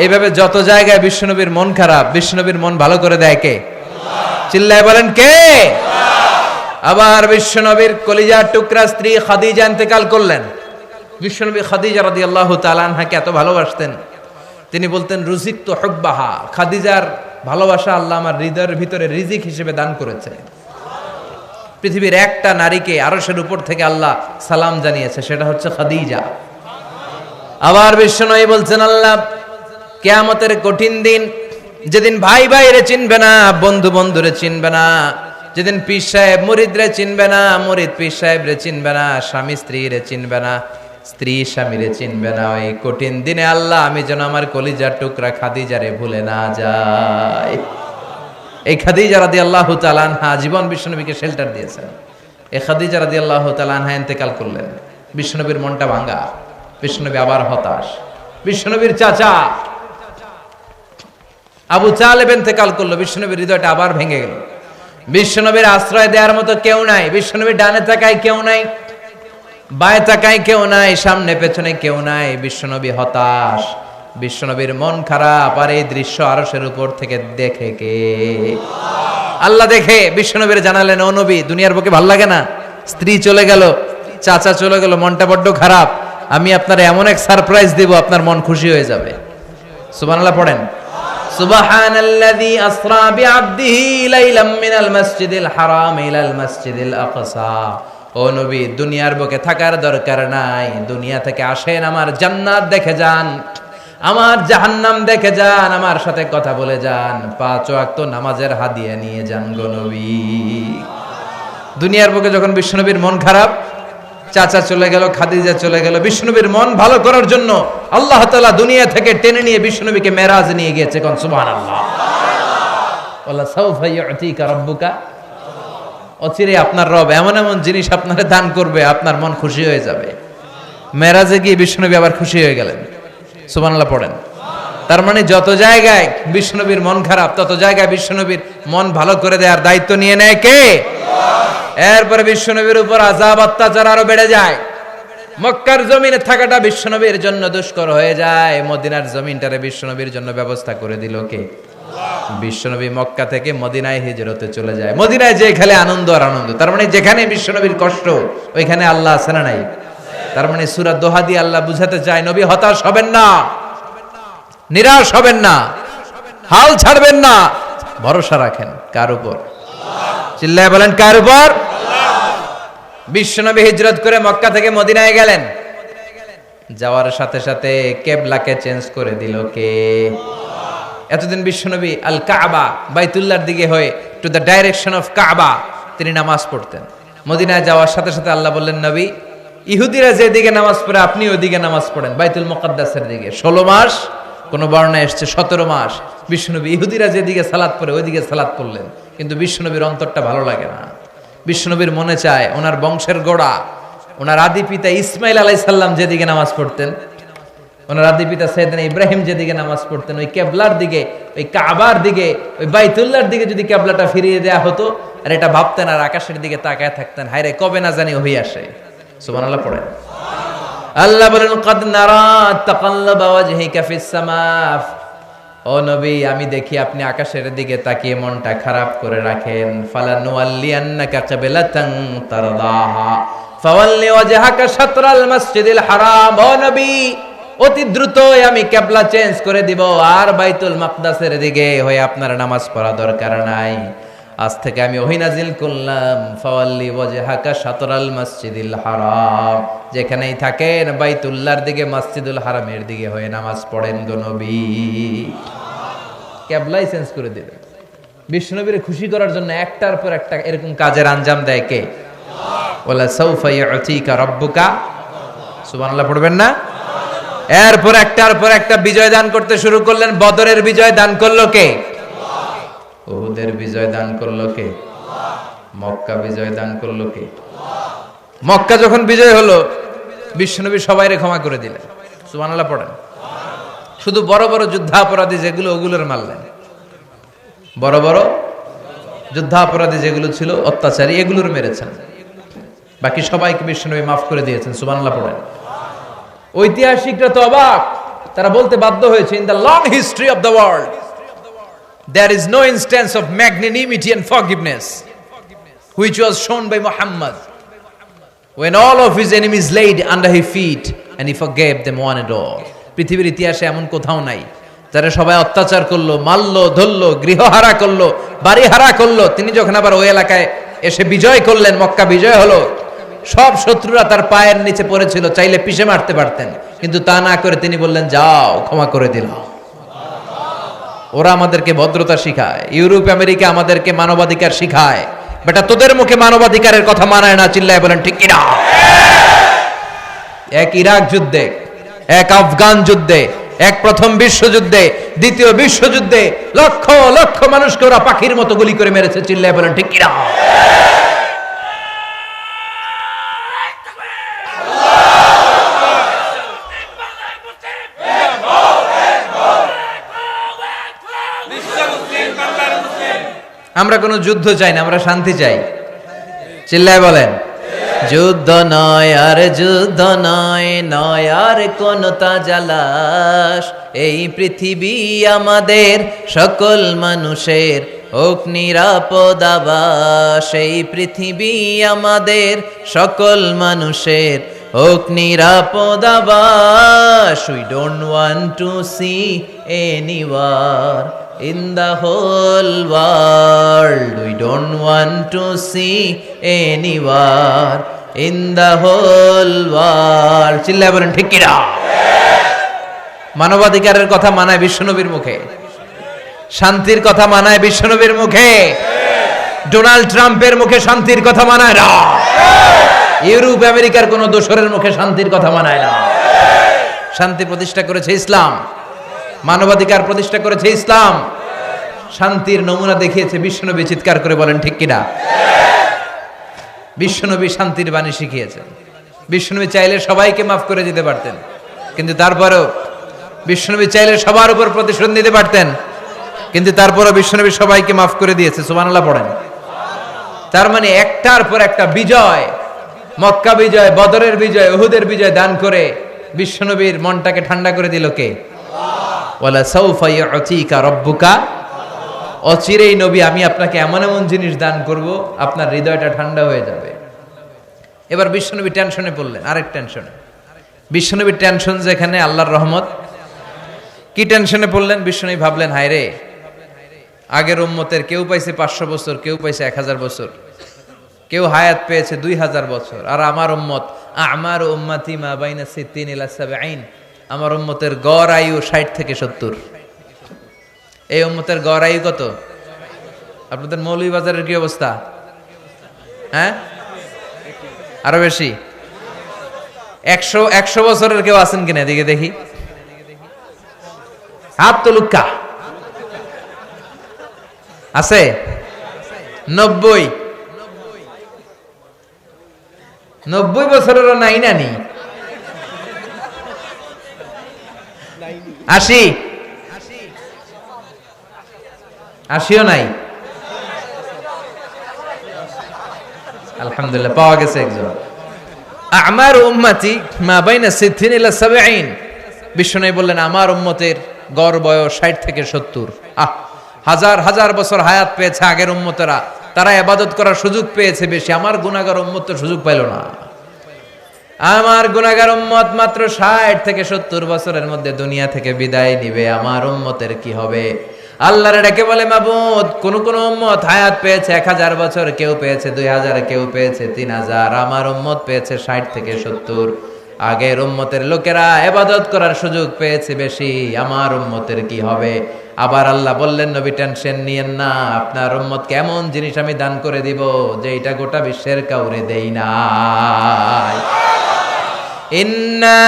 এইভাবে যত জায়গায় বিশ্বনবীর মন খারাপ, বিশ্বনবীর মন ভালো করে দেয় কে? চিল্লায় বলেন কে? আবার বিশ্বনবীর কলিজার টুকরা স্ত্রী খাদিজা ইন্তেকাল করলেন। বিশ্বনবী খাদিজা রাদিয়াল্লাহু তাআলা আনহাকে এত ভালোবাসতেন, তিনি বলতেন রুজিকতু হুব্বাহা, খাদিজার ভালোবাসা আল্লাহ আমার হৃদয়ের ভিতরে রিজিক হিসেবে দান করেছে। পৃথিবীর একটা নারীকে আরশের উপর থেকে আল্লাহ সালাম জানিয়েছে, সেটা হচ্ছে খাদিজা। আবার বিশ্বনবী বলছেন আল্লাহ কিয়ামতের কঠিন দিন, যেদিন ভাই ভাইরে চিনবে না, বন্ধু বন্ধুরে চিনবে না, যেদিন পীর সাহেব মুরিদরে চিনবে না, মুরিদ পীর সাহেবরে চিনবে না, স্বামী স্ত্রীরে চিনবে না, স্ত্রী স্বামীরে চিনবে না, ওই কঠিন দিনে আল্লাহ আমি যেন আমার কলিজার টুকরা খাদিজারে ভুলে না যাই। এই খাদিজা রাদিয়াল্লাহু তাআলা আনহা জীবন বিশ্বনবীকে শেল্টার দিয়েছেন। এই খাদিজা রাদিয়াল্লাহু তাআলা আনহা ইন্তেকাল করলেন। বিশ্বনবীর মনটা ভাঙা, বিশ্বনবী আবার হতাশ। বিশ্বনবীর চাচা আবু তালেব ইন্তেকাল করলো, বিশ্বনবীর হৃদয়টা আবার ভেঙে গেল। বিশ্বনবীর আশ্রয় দেওয়ার মতো কেউ নাই, বিশ্বনবীর ডানে তাকায় কেউ নাই, বায়ে তাকায় কেউ নাই, সামনে পেছনে কেউ নাই, বিশ্বনবী হতাশ, বিশ্বনবীর মন খারাপ। আর এই দৃশ্য আরশের উপর থেকে দেখে কে? আল্লাহ দেখে বিশ্বনবীর জানালেন, ও নবী, দুনিয়ার বুকে ভাল লাগে না? স্ত্রী চলে গেল, চাচা চলে গেল, মনটা বড্ড খারাপ, আমি আপনার এমন এক সারপ্রাইজ দেব, আপনার মন খুশি হয়ে যাবে। সুবহানাল্লাহ পড়েন। সুবহানাল্লাযী আসরা বিআবদিহি লাইলাম মিনাল মাসজিদিল হারাম ইলাল মাসজিদিল আকসা। ও নবী, দুনিয়ার বুকে থাকার দরকার নাই, দুনিয়া থেকে আসেন, আমার জান্নাত দেখে যান, আমার জাহান্নাম দেখে যান, আমার সাথে কথা বলে যান, 5 ওয়াক্ত নামাজের হাদিয়া নিয়ে যান গো নবী। দুনিয়ার বুকে যখন বিশ্বনবীর মন খারাপ, চাচা চলে গেল, খাদিজা চলে গেল, বিশ্বনবীর মন ভালো করার জন্য আল্লাহ তাআলা দুনিয়া থেকে টেনে নিয়ে বিশ্বনবীকে মেরাজ নিয়ে গিয়েছে। কোন সুবহানাল্লাহ। ওয়ালা সাউফা ইউতিকা রাব্বুকা, অচিরে আপনার রব এমন এমন জিনিস আপনারে দান করবে, আপনার মন খুশি হয়ে যাবে। মেরাজে গিয়ে বিশ্বনবী আবার খুশি হয়ে গেলেন। সুবহানাল্লাহ পড়েন। তার মানে যত জায়গায় বিশ্বনবীর মন খারাপ, তত জায়গায় বিশ্বনবীর মন ভালো করে দেওয়ার দায়িত্ব নিয়ে নেয় কে? এরপরে বিশ্বনবীর উপর আযাব অত্যাচার আরো বেড়ে যায়। মক্কার জমিনে থাকাটা বিশ্বনবীর জন্য দুষ্কর হয়ে যায়, মদিনার জমিনটারে বিশ্বনবীর জন্য ব্যবস্থা করে দিল কে? বিশ্বনবী মক্কা থেকে মদিনায় হিজরতে চলে যায়। মদিনায় যে খেলে আনন্দ আর আনন্দ, তার মানে যেখানে বিশ্বনবীর কষ্ট ওইখানে আল্লাহ আছে না নাই? তার মানে সূরা দোহা দিয়ে আল্লাহ বুঝাতে চায়, নবী হতাশ হবেন না, নিরাশ হবেন না, হাল ছাড়বেন না, ভরসা রাখেন কার উপর? চিল্লায় বলেন কার উপর? বিশ্বনবী হিজরত করে মক্কা থেকে মদিনায় গেলেন। যাওয়ার সাথে সাথে কিবলাকে চেঞ্জ করে দিল কে? এতদিন বিশ্বনবী আল কাবা, বাইতুল্লাহর দিকে হয়ে টু দ্য ডাইরেকশন অফ কাবা তিনি নামাজ পড়তেন। মদিনায় যাওয়ার সাথে সাথে আল্লাহ বললেন, নবী, ইহুদিরা যেদিকে নামাজ পড়ে আপনি ওইদিকে নামাজ পড়েন, বাইতুল মুকাদ্দাসের দিকে। 16 মাস, কোন বর্ণায় এসছে 17 মাস বিশ্বনবী ইহুদিরা যেদিকে সালাত পড়ে ওইদিকে সালাত পড়লেন। কিন্তু বিশ্বনবীর অন্তরটা ভালো লাগে না। বিশ্বনবীর মনে চায় ওনার বংশের গোড়া, ওনার আদি পিতা ইসমাইল আলাইহিস সালাম যেদিকে নামাজ পড়তেন, ওনার আদি পিতা সাইয়েদনা ইব্রাহিম যেদিকে নামাজ পড়তেন, ওই কিবলার দিকে, ওই কাবার দিকে, ওই বাইতুল্লাহর দিকে যদি কিবলাটা ফিরিয়ে দেয়া হতো, আর এটা ভাবতেন আর আকাশের দিকে তাকায় থাকতেন, হায়রে কবে না জানি হই আসে। সুবহানাল্লাহ পড়েন। আল্লাহ বলেন, ক্বাদ নারা তাকাল্লুবা ওয়াজহিকা ফিস সামা। ও নবী, আমি দেখি আপনি আকাশের দিকে তাকিয়ে মনটা খারাপ করে রাখেন। ফালানুওয়াল্লিয়ান্নাকা কিবলাতান তারদাহা ফাওয়াল্লি ওয়াজহাকা শাতরাল মাসজিদিল হারাম। ও নবী, অতি দ্রুতই আমি কিবলা চেঞ্জ করে দিব, আর বাইতুল মাকদাসের দিকে হয়ে আপনার নামাজ পড়া দরকার নাই। আজ থেকে আমি ওহী নাজিল করলাম, ফাওয়াল্লি ওয়াজহাকা শাতরাল মাসজিদিল হারাম, যেখানেই থাকেন বাইতুল্লাহর দিকে, মসজিদুল হারামের দিকে হয়ে নামাজ পড়েন গো নবী। কিবলাই চেঞ্জ করে দিলেন। বিশ্বনবীর খুশি করার জন্য একটার পর একটা এরকম কাজের আঞ্জাম দেয় কে? ওয়ালা সাউফা ইউতিকা রাব্বুকা। সুবহানাল্লাহ পড়বেন না? এরপর একটার পর একটা বিজয় দান করতে শুরু করলেন। বদরের বিজয় দান করলো কে? উহুদের বিজয় দান করলো কে? মক্কা বিজয় দান করলো কে? মক্কা যখন বিজয় হলো, বিশ্বনবী সবাইরে ক্ষমা করে দিলেন। সুবহানাল্লাহ পড়েন। শুধু বড় বড় যুদ্ধাপরাধী যেগুলো, ওগুলোর মারলেন। বড় বড় যুদ্ধাপরাধী যেগুলো ছিল, অত্যাচারী, এগুলোর মেরেছেন। বাকি সবাইকে বিশ্বনবী মাফ করে দিয়েছেন। সুবহানাল্লাহ পড়েন। ঐতিহাসিকরা তো অবাক, তারা বলতে বাধ্য হয়েছে, in the long history of the world there is no instance of magnanimity and forgiveness which was shown by Muhammad when all of his enemies laid under his feet and he forgave them one and all. পৃথিবীর ইতিহাসে এমন কোথাও নাই যারা সবাই অত্যাচার করলো, মারলো, ধরলো, গৃহহারা করলো, বাড়িহারা করলো, তিনি যখন আবার ওই এলাকায় এসে বিজয় করলেন, মক্কা বিজয় হলো, সব শত্রুরা তার পায়ের নিচে পড়েছিল, চাইলে পিষে মারতে পারতেন, কিন্তু তা না করে তিনি বললেন, যাও, ক্ষমা করে দিলাম। ওরা আমাদেরকে ভদ্রতা শিখায়, ইউরোপ আমেরিকা আমাদেরকে মানবাধিকার শিখায়, বেটা তোদের মুখে মানবাধিকারের কথা মানায় না, চিল্লায় বলেন ঠিক কিনা? এক ইরাক যুদ্ধে, এক আফগান যুদ্ধে, এক প্রথম বিশ্বযুদ্ধে, দ্বিতীয় বিশ্বযুদ্ধে লক্ষ লক্ষ মানুষকে ওরা পাখির মতো গুলি করে মেরেছে, চিল্লায় বলেন ঠিক কিনা? আমরা কোনো যুদ্ধ চাই না, আমরা শান্তি চাই, চিল্লায় বলেন। যুদ্ধ নয় আর যুদ্ধ নয়, নয় আর কোন তাজালাশ, এই পৃথিবী আমাদের সকল মানুষের হোক নিরাপদ আবাস, এই পৃথিবী আমাদের সকল মানুষের হোক নিরাপদ আবাস। We don't want to see any war in the whole world. We don't want to see any war in the whole world. চিল্লায় বলেন ঠিক কিনা? মানবাধিকারের কথা মানায় বিশ্বনবীর মুখে, শান্তির কথা মানায় বিশ্বনবীর মুখে, ডোনাল্ড ট্রাম্পের মুখে শান্তির কথা মানায় না, ইউরোপ আমেরিকার কোন দোসরের মুখে শান্তির কথা মানায় না। শান্তি প্রতিষ্ঠা করেছে ইসলাম, মানবাধিকার প্রতিষ্ঠা করেছে ইসলাম, শান্তির নমুনা দেখিয়েছে বিশ্বনবী। চিৎকার করে বলেন ঠিক কিনা? বিশ্বনবী শান্তির বাণী শিখিয়েছেন। বিশ্বনবী চাইলে সবাইকে মাফ করে দিতে পারতেন, কিন্তু তারপরেও বিশ্বনবী চাইলে সবার উপর প্রতিশোধ নিতে পারতেন, কিন্তু তারপরেও বিশ্বনবী সবাইকে মাফ করে দিয়েছে। সুবহানাল্লাহ পড়েন। তার মানে একটার পর একটা বিজয়, মক্কা বিজয়, বদরের বিজয়, উহুদের বিজয় দান করে বিশ্বনবীর মনটাকে ঠান্ডা করে দিল কে? ওয়ালা সাউফা ইউতিকা রাব্বুকা, অচিরেই নবী আমি আপনাকে এমন এমন জিনিস দান করব আপনার হৃদয়টা ঠান্ডা হয়ে যাবে। এবার বিশ্বনবী টেনশনে পড়লেন, আরেক টেনশনে। বিশ্বনবীর টেনশন যেখানে আল্লাহর রহমত। কি টেনশনে পড়লেন? বিশ্বনবী ভাবলেন, হায় রে, আগের উম্মতের কেউ পাইছে 500 বছর, কেউ পাইছে 1000 বছর, কেউ হায়াত পেয়েছে 2000 বছর, আর আমার উম্মত আমার উম্মতি মা বাইনা 60 ইলা 70, আমার উম্মতের গড় আয়ু 60 থেকে 70। এই উম্মতের গড় আয়ু কত? আপনাদের মৌলভীবাজারের কি অবস্থা? হ্যাঁ, আরো বেশি। 100 বছরের কেউ আছেন কিনা এদিকে দেখি, হাত তুলুকা আছে? 90 বছরেরও নাই, নানি 80ও নাই। আলহামদুলিল্লাহ, পাওয়া গেছে একজন। আমার উম্মতি মা বাইনা 60 ইলা 70। বিশ্বনবী বললেন, আমার উম্মতের গড় বয়স 60 থেকে 70। হাজার হাজার বছর হায়াত পেয়েছে আগের উম্মতেরা, তারা ইবাদত করার সুযোগ পেয়েছে বেশি। আমার গুনাহগার উম্মত তো সুযোগ পাইল না। আমার গুনাহগার উম্মত মাত্র 60 থেকে 70 বছরের মধ্যে দুনিয়া থেকে বিদায় নিবে। আমার উম্মতের কি হবে? আল্লাহর ডেকে বলে, মাবুদ, কোন কোন উম্মত হায়াত পেয়েছে 1000 বছর, কেউ পেয়েছে 2000, কেউ পেয়েছে 3000। আমার উম্মত পেয়েছে 60 থেকে 70। আগের উম্মতের লোকেরা ইবাদত করার সুযোগ পেয়েছে বেশি। আমার উম্মতের কি হবে? আবার আল্লাহ বললেন, নবী টেনশন নিয়েন না, আপনার উম্মত কেমন জিনিস আমি দান করে দিব যে এটা গোটা বিশ্বের কাউরে দেই না। ইন্না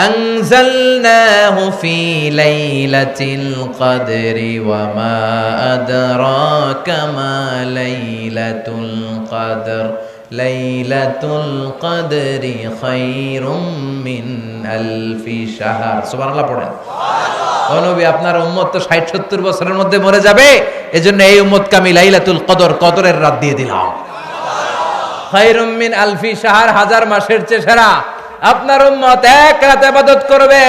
আনজালনাহু ফি লাইলাতিল কদরি ওয়া মা আদরাকা মা লাইলাতুল কদর লাইলাতুল কদরি খায়রুম মিন আলফি শাহর। সুবহানাল্লাহ পড়েন। ও নবী, আপনার উম্মত তো 60-70 বছরের মধ্যে মরে যাবে, এজন্য এই উম্মতকে আমি লাইলাতুল কদর, কদরের রাত দিয়ে দিলাম। খায়রুম মিন আলফি শাহর, 1000 মাসের চেয়ে সেরা। আপনার উম্মত এক রাত ইবাদত করবে,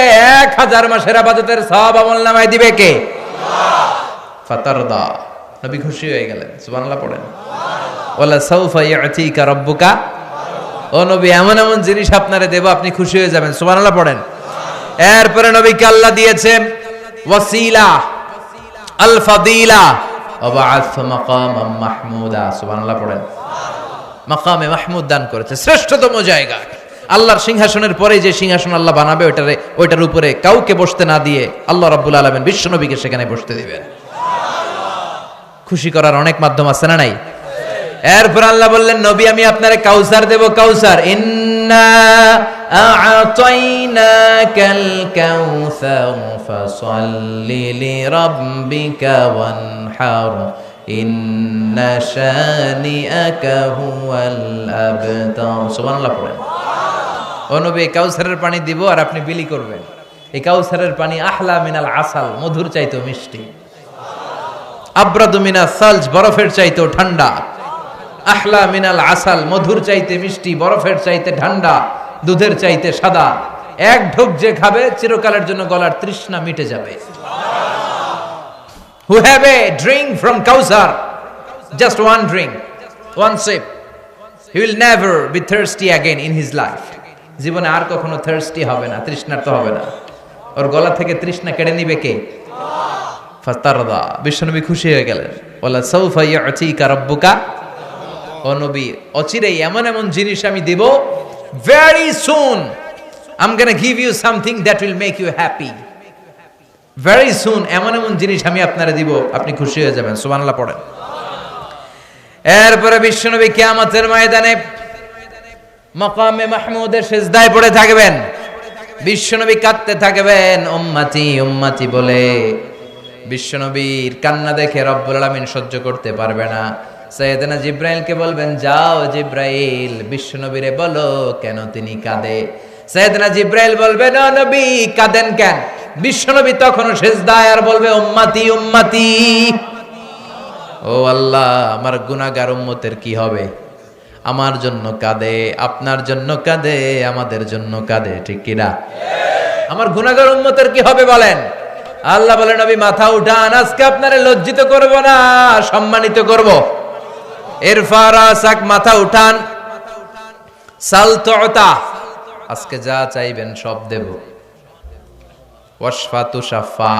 1000 মাসের ইবাদতের সওয়াব আমলনামায় দিবে কে? ফাতারদা, নবী খুশি হয়ে গেলেন। সুবহানাল্লাহ পড়েন। ওয়ালা সাউফা ইয়াতিকা রাব্বুকা, ও নবী এমন এমন জিনিস আপনারে দেব আপনি খুশি হয়ে যাবেন। সুবহানাল্লাহ পড়েন। এরপরে নবীকে আল্লাহ দিয়েছে ওয়াসিলা, আল ফাদিলা, ওয়া বা'আথ মাকামাম মাহমুদা। সুবহানাল্লাহ পড়েন। মাকামে মাহমুদ দান করেছে, শ্রেষ্ঠতম জায়গা। আল্লাহর সিংহাসনের পরে যে সিংহাসন আল্লাহ বানাবে ওইটার উপরে কাউকে বসতে না দিয়ে আল্লাহ রাব্বুল আলামিন বিশ্ব নবীকে সেখানে বসতে দিবেন। খুশি করার অনেক মাধ্যম আছে না নাই? এরপর আল্লাহ বললেন, নবী আমি আপনারে কাউসার দেব, কাউসার। ইন্না আ'তাইনাকাল কাউসার ফাসাল্লি লিরাব্বিকা ওয়ানহার ইন্না শানিআকা হুয়াল আবতার। সুবহানাল্লাহ পড়েন। ও নবী কাউসারের পানি দিব আর আপনি বিলি করবেন। এই কাউসারের পানি আহলা মিনাল আসাল, মধুর চাইতেও মিষ্টি। আব্রাদু মিনাস সালজ, বরফের চাইতেও ঠান্ডা। আহলা মিনাল আসাল, মধুর চাইতে মিষ্টি, বরফের চাইতে ঠান্ডা, দুধের চাইতে সাদা। এক ঢোক যে খাবে চিরকালের জন্য গলার তৃষ্ণা মিটে যাবে। Who have a drink from Kausar, just one drink, one sip, he will never be thirsty again in his life. জীবনে আর কখনো thirsty হবে না, তৃষ্ণার্ত হবে না। ওর গলা থেকে তৃষ্ণা কেড়ে নিবে কে? ফাতারদা, বিশ্বনবী খুশি হয়ে গেলেন। ওয়ালা সাউফা ইয়াতিকা রাব্বুকা, ও নবী অচিরেই এমন এমন জিনিস আমি দেব, very soon I'm going to give you something that will make you happy. Very soon এমন এমন জিনিস আমি আপনারে দিব, আপনি খুশি হয়ে যাবেন। সুবহানাল্লাহ পড়েন। এরপরে বিশ্বনবী কিয়ামতের ময়দানে মাকামে মাহমুদের সিজদায় পড়ে থাকবেন। বিশ্বনবী কাঁদতে থাকবেন উম্মতি উম্মতি বলে। বিশ্বনবীর কান্না দেখে রব্বুল আলামিন সহ্য করতে পারবে না। সাইয়েদনা জিব্রাইলকে বলবেন, যাও জিব্রাইল বিশ্বনবীরে বলো কেন তিনি কাঁদে। সাইয়েদনা জিব্রাইল বলবেন, ও নবী কাঁদেন কেন? বিশ্বনবী তখনও সিজদায় আর বলবে উম্মতি উম্মতি। ও আল্লাহ, আমার গুনাহগার উম্মতের কি হবে? আমার জন্য কাঁদে, আপনার জন্য কাঁদে, আমাদের জন্য কাঁদে, ঠিক কি না? আমার গুনাহগার উম্মতের কি হবে বলেন? আল্লাহ বলেন, নবী মাথা উঠান, আজকে আপনারে লজ্জিত করব না, সম্মানিত করব। ইরফা রাসাক, মাথা উঠান। সাল তুতা, আজকে যা চাইবেন সব দেব। ওয়াশফা তুশাফা,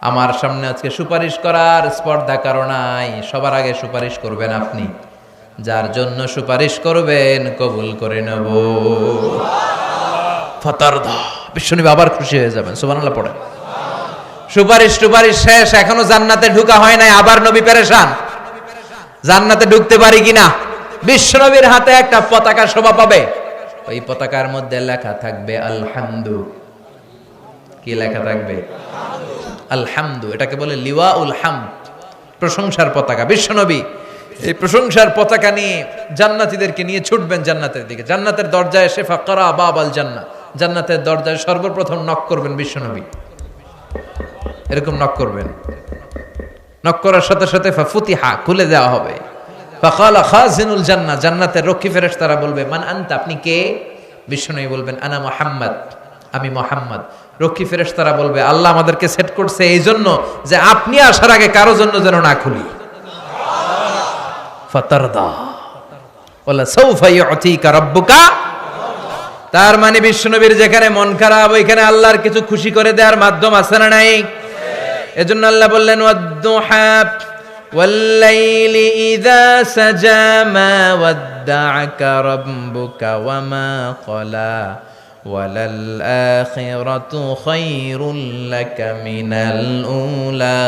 আমার সামনে আজকে সুপারিশ করার স্পর্ধা কারো নাই, সবার আগে সুপারিশ করবেন আপনি। যার জন্য সুপারিশ করবেন কবুল করে নেব। ফাতারদা, বিশ্বনবী আবার খুশি হয়ে যাবেন। সুবহানাল্লাহ পড়েন। সুপারিশ টুপারিশ শেষ, এখনো জান্নাতে ঢুকা হয় নাই, আবার নবী পেরেশান, জান্নাতে ঢুকতে পারি কিনা। বিশ্বনবীর হাতে একটা পতাকা শোভা পাবে, ওই পতাকার মধ্যে লেখা থাকবে আলহামদু। কি লেখা থাকবে? আলহামদু। এটাকে বলে লিওয়াউল হামদ, প্রশংসার পতাকা। বিশ্বনবী এই প্রশংসার পতাকা নিয়ে জান্নাতীদেরকে নিয়ে ছুটবেন জান্নাতের দিকে। জান্নাতের দরজায় এসে ফাকরা বাবাল জান্নাত, জান্নাতের দরজায় সর্বপ্রথম নক করবেন বিশ্বনবী। এরকম নক করবেন, নক করার সাথে সাথে ফাফুতিহা, খুলে দেওয়া হবে। ফাকালা খাজিনুল জান্নাহ, জান্নাতের রক্ষী ফেরেশতারা বলবে, মান আনতা, আপনি কে? বিশ্বনবী বলবেন, আনা মুহাম্মদ, আমি মুহাম্মদ। রক্ষী ফেরেশতারা বলবে, আল্লাহ আমাদেরকে সেট করছে এই জন্য যে আপনি আসার আগে কারো জন্য যেন না খুলি। ফাতারদা ওয়ালা সাউফা ইউতিকা রাব্বুকা। তার মানে বিশ্বনবীর যেখানে মন খারাপ, ওইখানে আল্লাহর কিছু খুশি করে দেওয়ার মাধ্যম আছে না নাই? এজন্য আল্লাহ বললেন, ওয়াদ-দুহা ওয়াল-লাইলি ইযা সাজা মা ওয়াদ্দা'আকা রাব্বুকা ওয়া মা ক্বালা ওয়ালাল আখিরাতু খায়রুল লাকা মিনাল উলা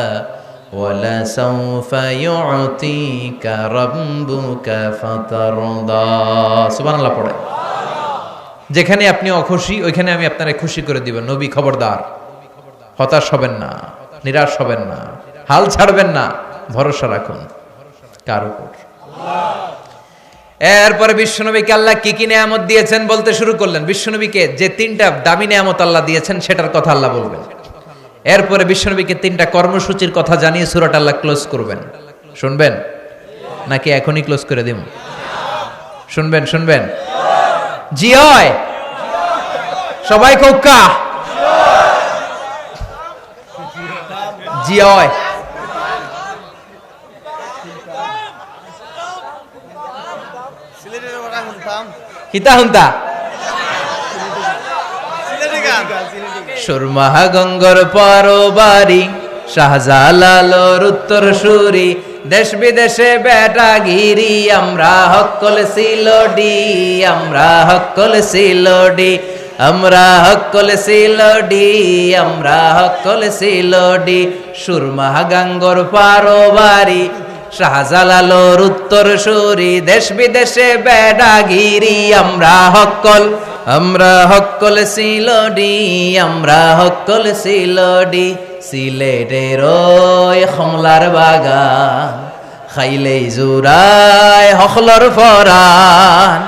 ওয়ালা সাউফা ইউতিকা রাব্বুকা ফাতারদা। সুবহানাল্লাহ পড়ে। যেখানে আপনি অখুশি ওইখানে আমি আপনারে খুশি করে দিব। নবী খবরদার, হতাশ হবেন না, নিরাশ হবেন না, হাল ছাড়বেন না, ভরসা রাখুন কার উপর? এরপরে বিশ্বনবীকে আল্লাহ কি কি নেয়ামত দিয়েছেন বলতে শুরু করলেন। বিশ্বনবীকে যে 3টা দামি নেয়ামত আল্লাহ দিয়েছেন সেটার কথা আল্লাহ বলবেন। এরপরে বিশ্বনবীকে 3টা কর্মসূচির কথা জানিয়ে সূরাটা আল্লাহ ক্লোজ করবেন। শুনবেন নাকি এখনই ক্লোজ করে দিব? শুনবেন? জি হয়। সবাই কৌকা জিয় কিতা হুন্তা সুরমা গঙ্গর পরবারি শাহজালালোর উত্তর সুরি দেশ বিদেশে বেটাগিরি আমরা হক্কল সিলোডি আমরা হক্কল সিলোডি আমরা হক্কল সিলোডি আমরা হক্কল সিলোডি সুরমা গঙ্গর পরবারি শাহজালালোর উত্তর সুরি দেশ বিদেশে বেটাগিরি আমরা হক্কল সিলোডি আমরা হক্কল সিলোডি সিলেটের ওই কমলার বাগান খাইলেই জুরায় হকলর ফরান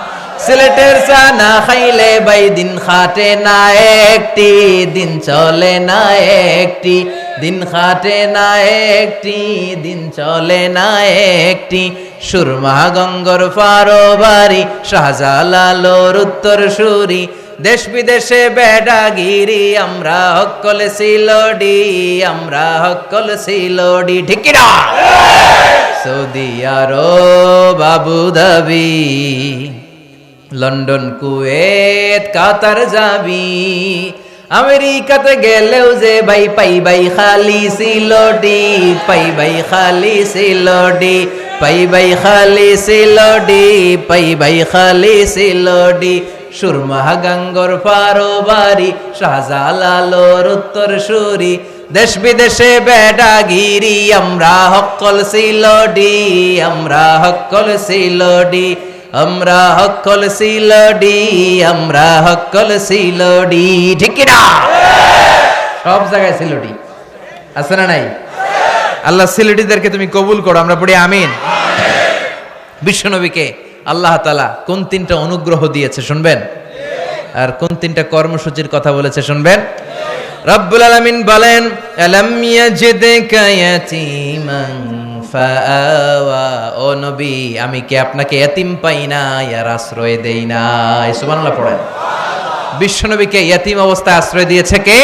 সিলেটের চানা খাইলে বাই দিন খাটে না একটি দিন চলে না একটি দিন খাটে না একটি দিন চলে না একটি সুরমা গঙ্গর পারবারি শাহজালালোর উত্তর সুরি দেশ বিদেশে বেডাগিরি আমরা হক্কল সিলোডি আমরা হক্কল সিলোডি ঠিক কি না Saudi Arab Abu Dhabi London Kuwait Qatar যাবি আমেরিকাতে গেলেও যে ভাই পাই ভাই খালি সিলোডি পাই ভাই খালি সিলোডি পাই ভাই খালি সিলোডি পাই ভাই খালি সিলোডি সুরমা গঙ্গর পারবারি শাহজালালোর উত্তর সুরি দেশ বিদেশে বেডাগিরি আমরা হক্কল সিলোডি আমরা হক্কল সিলোডি আমরা হক্কল সিলোডি আমরা হক্কল সিলোডি ঠিক কি না সব জায়গায় সিলোডি আছে না নাই আল্লাহ সিলোডিদেরকে তুমি কবুল করো আমরা পড়ি আমিন বিশ্বনবীকে আল্লাহ তাআলা কোন তিনটা অনুগ্রহ দিয়েছে শুনবেন আর কোন তিনটা কর্মসূচির কথা বলেছে শুনবেন রব্বুল আলামিন বলেন আলাম ইয়াজিদকা ইয়াতীমান ফাআওয়া ও নবী আমি কি আপনাকে এতিম পাই না আর আশ্রয় দেই না সুবহানাল্লাহ পড়েন বিশ্বনবীকে এতিম অবস্থায় আশ্রয় দিয়েছে কে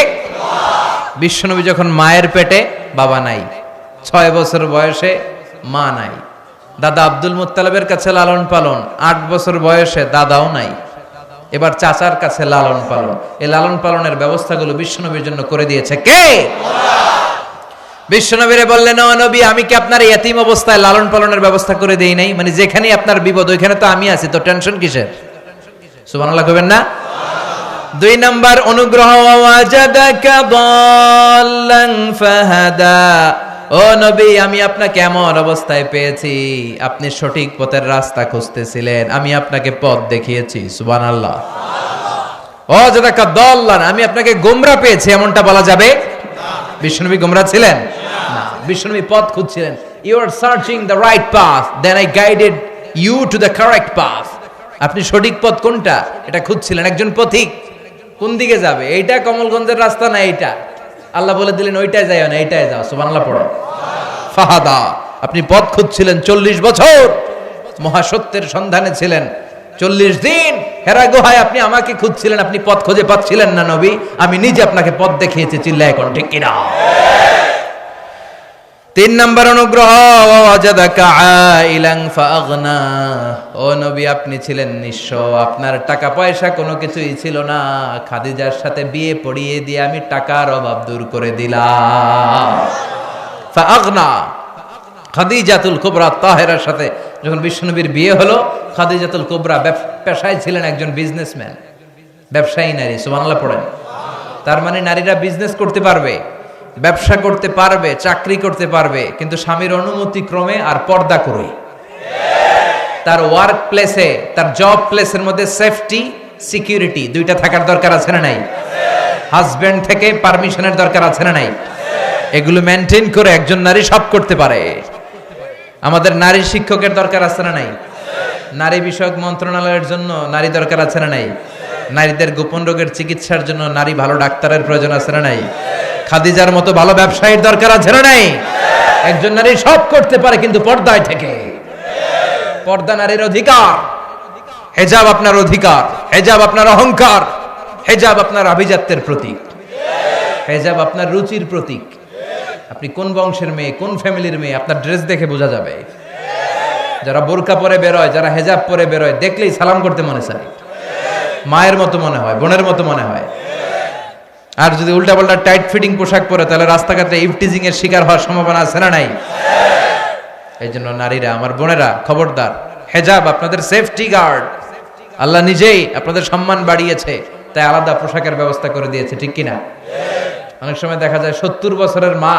বিশ্বনবী যখন মায়ের পেটে বাবা নাই 6 বছর বয়সে মা নাই দাদা আব্দুল মুত্তালিবের কাছে লালন পালন 8 বছর বয়সে দাদাও নাই এবার চাচার কাছে লালন পালন এই লালন পালনের ব্যবস্থাগুলো বিশ্বনবীর জন্য করে দিয়েছে কে বিশ্বনবীরে বললেন ও নবী আমি কি আপনার এতিম অবস্থায় লালন পালনের ব্যবস্থা করে দেই নাই মানে যেখানেই আপনার বিপদ ওইখানে তো আমি আছি তো টেনশন কিসের সুবহানাল্লাহ কইবেন না 2 নাম্বার অনুগ্রহ ওয়াজাদাকা দাল্লান ফাহাদা ও নবী আমি আপনাকে এমন অবস্থায় পেয়েছি আপনি সঠিক পথের রাস্তা খুঁজতেছিলেন আমি আপনাকে পথ দেখিয়েছি সুবহানাল্লাহ ওয়াজাদাকা দাল্লান আমি আপনাকে গোমরা পেয়েছি এমনটা বলা যাবে বিশ্বনবী গোমরা ছিলেন না বিশ্বনবী পথ খুঁজছিলেন you are searching the right path then I guided you to the correct path আপনি সঠিক পথ কোনটা এটা খুঁজছিলেন একজন পথিক কোন দিকে যাবে এইটা কমলগঞ্জের রাস্তা না এইটা আল্লাহ বলে দিলেন ওইটাই যাও না এইটাই যাও সুবহানাল্লাহ পড়ো ফাহাদা আপনি পথ খুঁজছিলেন 40 বছর মহাসত্যের সন্ধানে ছিলেন 40 দিন হেরা গুহায় আপনি আমাকে খুঁজছিলেন আপনি পথ খুঁজে পাচ্ছিলেন না নবী আমি নিজে আপনাকে পথ দেখিয়েছি চিল্লায় এখন ঠিক কি না 3 নাম্বার অনুগ্রহ ওয়াজাদাকা আইলান ফাগনা ও নবী আপনি ছিলেন নিঃস্ব আপনার টাকা পয়সা কোনো কিছুই ছিল না খাদিজার সাথে বিয়ে পড়িয়ে দিয়ে আমি টাকার অভাব দূর করে দিলাম ফাগনা খাদিজাতুল কুবরা তাহেরার সাথে যখন বিশ্বনবীর বিয়ে হলো খাদিজাতুল কুবরা পেশায় ছিলেন একজন বিজনেসম্যান ব্যবসায়ী নারী সুবহানাল্লাহ পড়েন তার মানে নারীরা বিজনেস করতে পারবে ব্যবসা করতে পারবে চাকরি করতে পারবে কিন্তু স্বামীর অনুমতি ক্রমে আর পর্দা করে তার ওয়ার্ক প্লেসে তার জব প্লেসের মধ্যে সেফটি সিকিউরিটি দুইটা থাকার দরকার আছে না নাই হাজবেন্ড থেকে পারমিশনের দরকার আছে না নাই এগুলো মেনটেন করে একজন নারী সব করতে পারে আমাদের নারী শিক্ষকের দরকার আছে না নাই নারী বিষয়ক মন্ত্রণালয়ের জন্য নারী দরকার আছে না নাই নারীদের গোপন রোগের চিকিৎসার জন্য নারী ভালো ডাক্তারের প্রয়োজন আছে না নাই খাদিজার মতো ভালো ব্যবসায়ীর দরকার আছে না নাই একজন নারী সব করতে পারে কিন্তু পর্দায় থেকে পর্দা নারীর অধিকার হেজাব আপনার অধিকার হেজাব আপনার অহংকার হেজাব আপনার আভিজাত্যের প্রতীক, হেজাব আপনার রুচির প্রতীক। আপনি কোন বংশের মেয়ে, কোন ফ্যামিলির মেয়ে, আপনার ড্রেস দেখে বোঝা যাবে। যারা বোরকা পরে বেরোয়, যারা হেজাব পরে বেরোয়, দেখলেই সালাম করতে মনে চায়, মায়ের মতো মনে হয়, বোনের মতো মনে হয়। আর যদি উল্টাপাল্টা টাইট ফিটিং পোশাক পরে, তাহলে রাস্তাঘাটে ইভটিজিং এর শিকার হওয়ার সম্ভাবনা আছে না নাই? এই জন্য নারীরা, আমার বোনেরা, খবরদার, হেজাব আপনাদের সেফটি গার্ড। আল্লাহ নিজেই আপনাদের সম্মান বাড়িয়েছে, তাই আলাদা পোশাকের ব্যবস্থা করে দিয়েছে, ঠিক কিনা? অনেক সময় দেখা যায় 70 বছরের মা,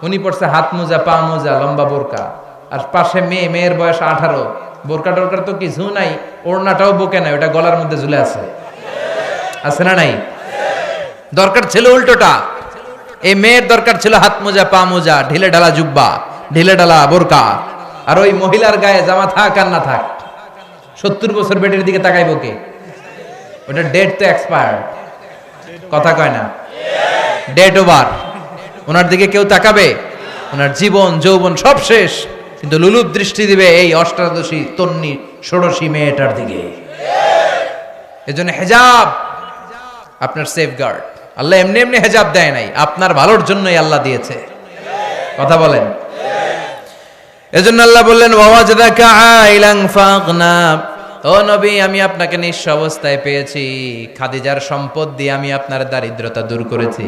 উনি পড়ছে হাত মোজা, পা মোজা, লম্বা বোরকা, আর পাশে মেয়ে, মেয়ের বয়স 18, বোরকা টোরকার তো কিছু নাই, ওড়নাটাও বুকে নাই, ওটা গলার মধ্যে ঝুলে আছে না নাই? দরকার ছিল উল্টোটা, এই মেয়ের দরকার ছিল হাত মোজা, পা মোজা, ঢিলে ঢালা জুব্বা, ঢিলে ঢালা বোরকা। আর ওই মহিলার গায়ে জামা থাক আর না থাক, 70 বছর বেটির দিকে তাকাইবো কে? ওটা ডেট তো এক্সপায়ার্ড, কথা কয় না, ডেট ওভার। ওনার দিকে কেউ তাকাবে? ওনার জীবন যৌবন সব শেষ, কিন্তু লুলুপ দৃষ্টি দিবে এই অষ্টাদশী, তন্নি, ষোড়শী মেয়েটার দিকে। এজন্য হেজাব আপনার সেফগার্ড। আল্লাহ এমনি এমনি হেজাব দেয় নাই, আপনার ভালোর জন্যই আল্লাহ দিয়েছে, কথা বলেন। এজন্য আল্লাহ বললেন, ওয়াজাদাকা আইলান ফাগনা, ও নবী, আমি আপনাকে নিঃস্ব অবস্থায় পেয়েছি, খাদিজার সম্পদ দিয়ে আমি আপনার দারিদ্রতা দূর করেছি।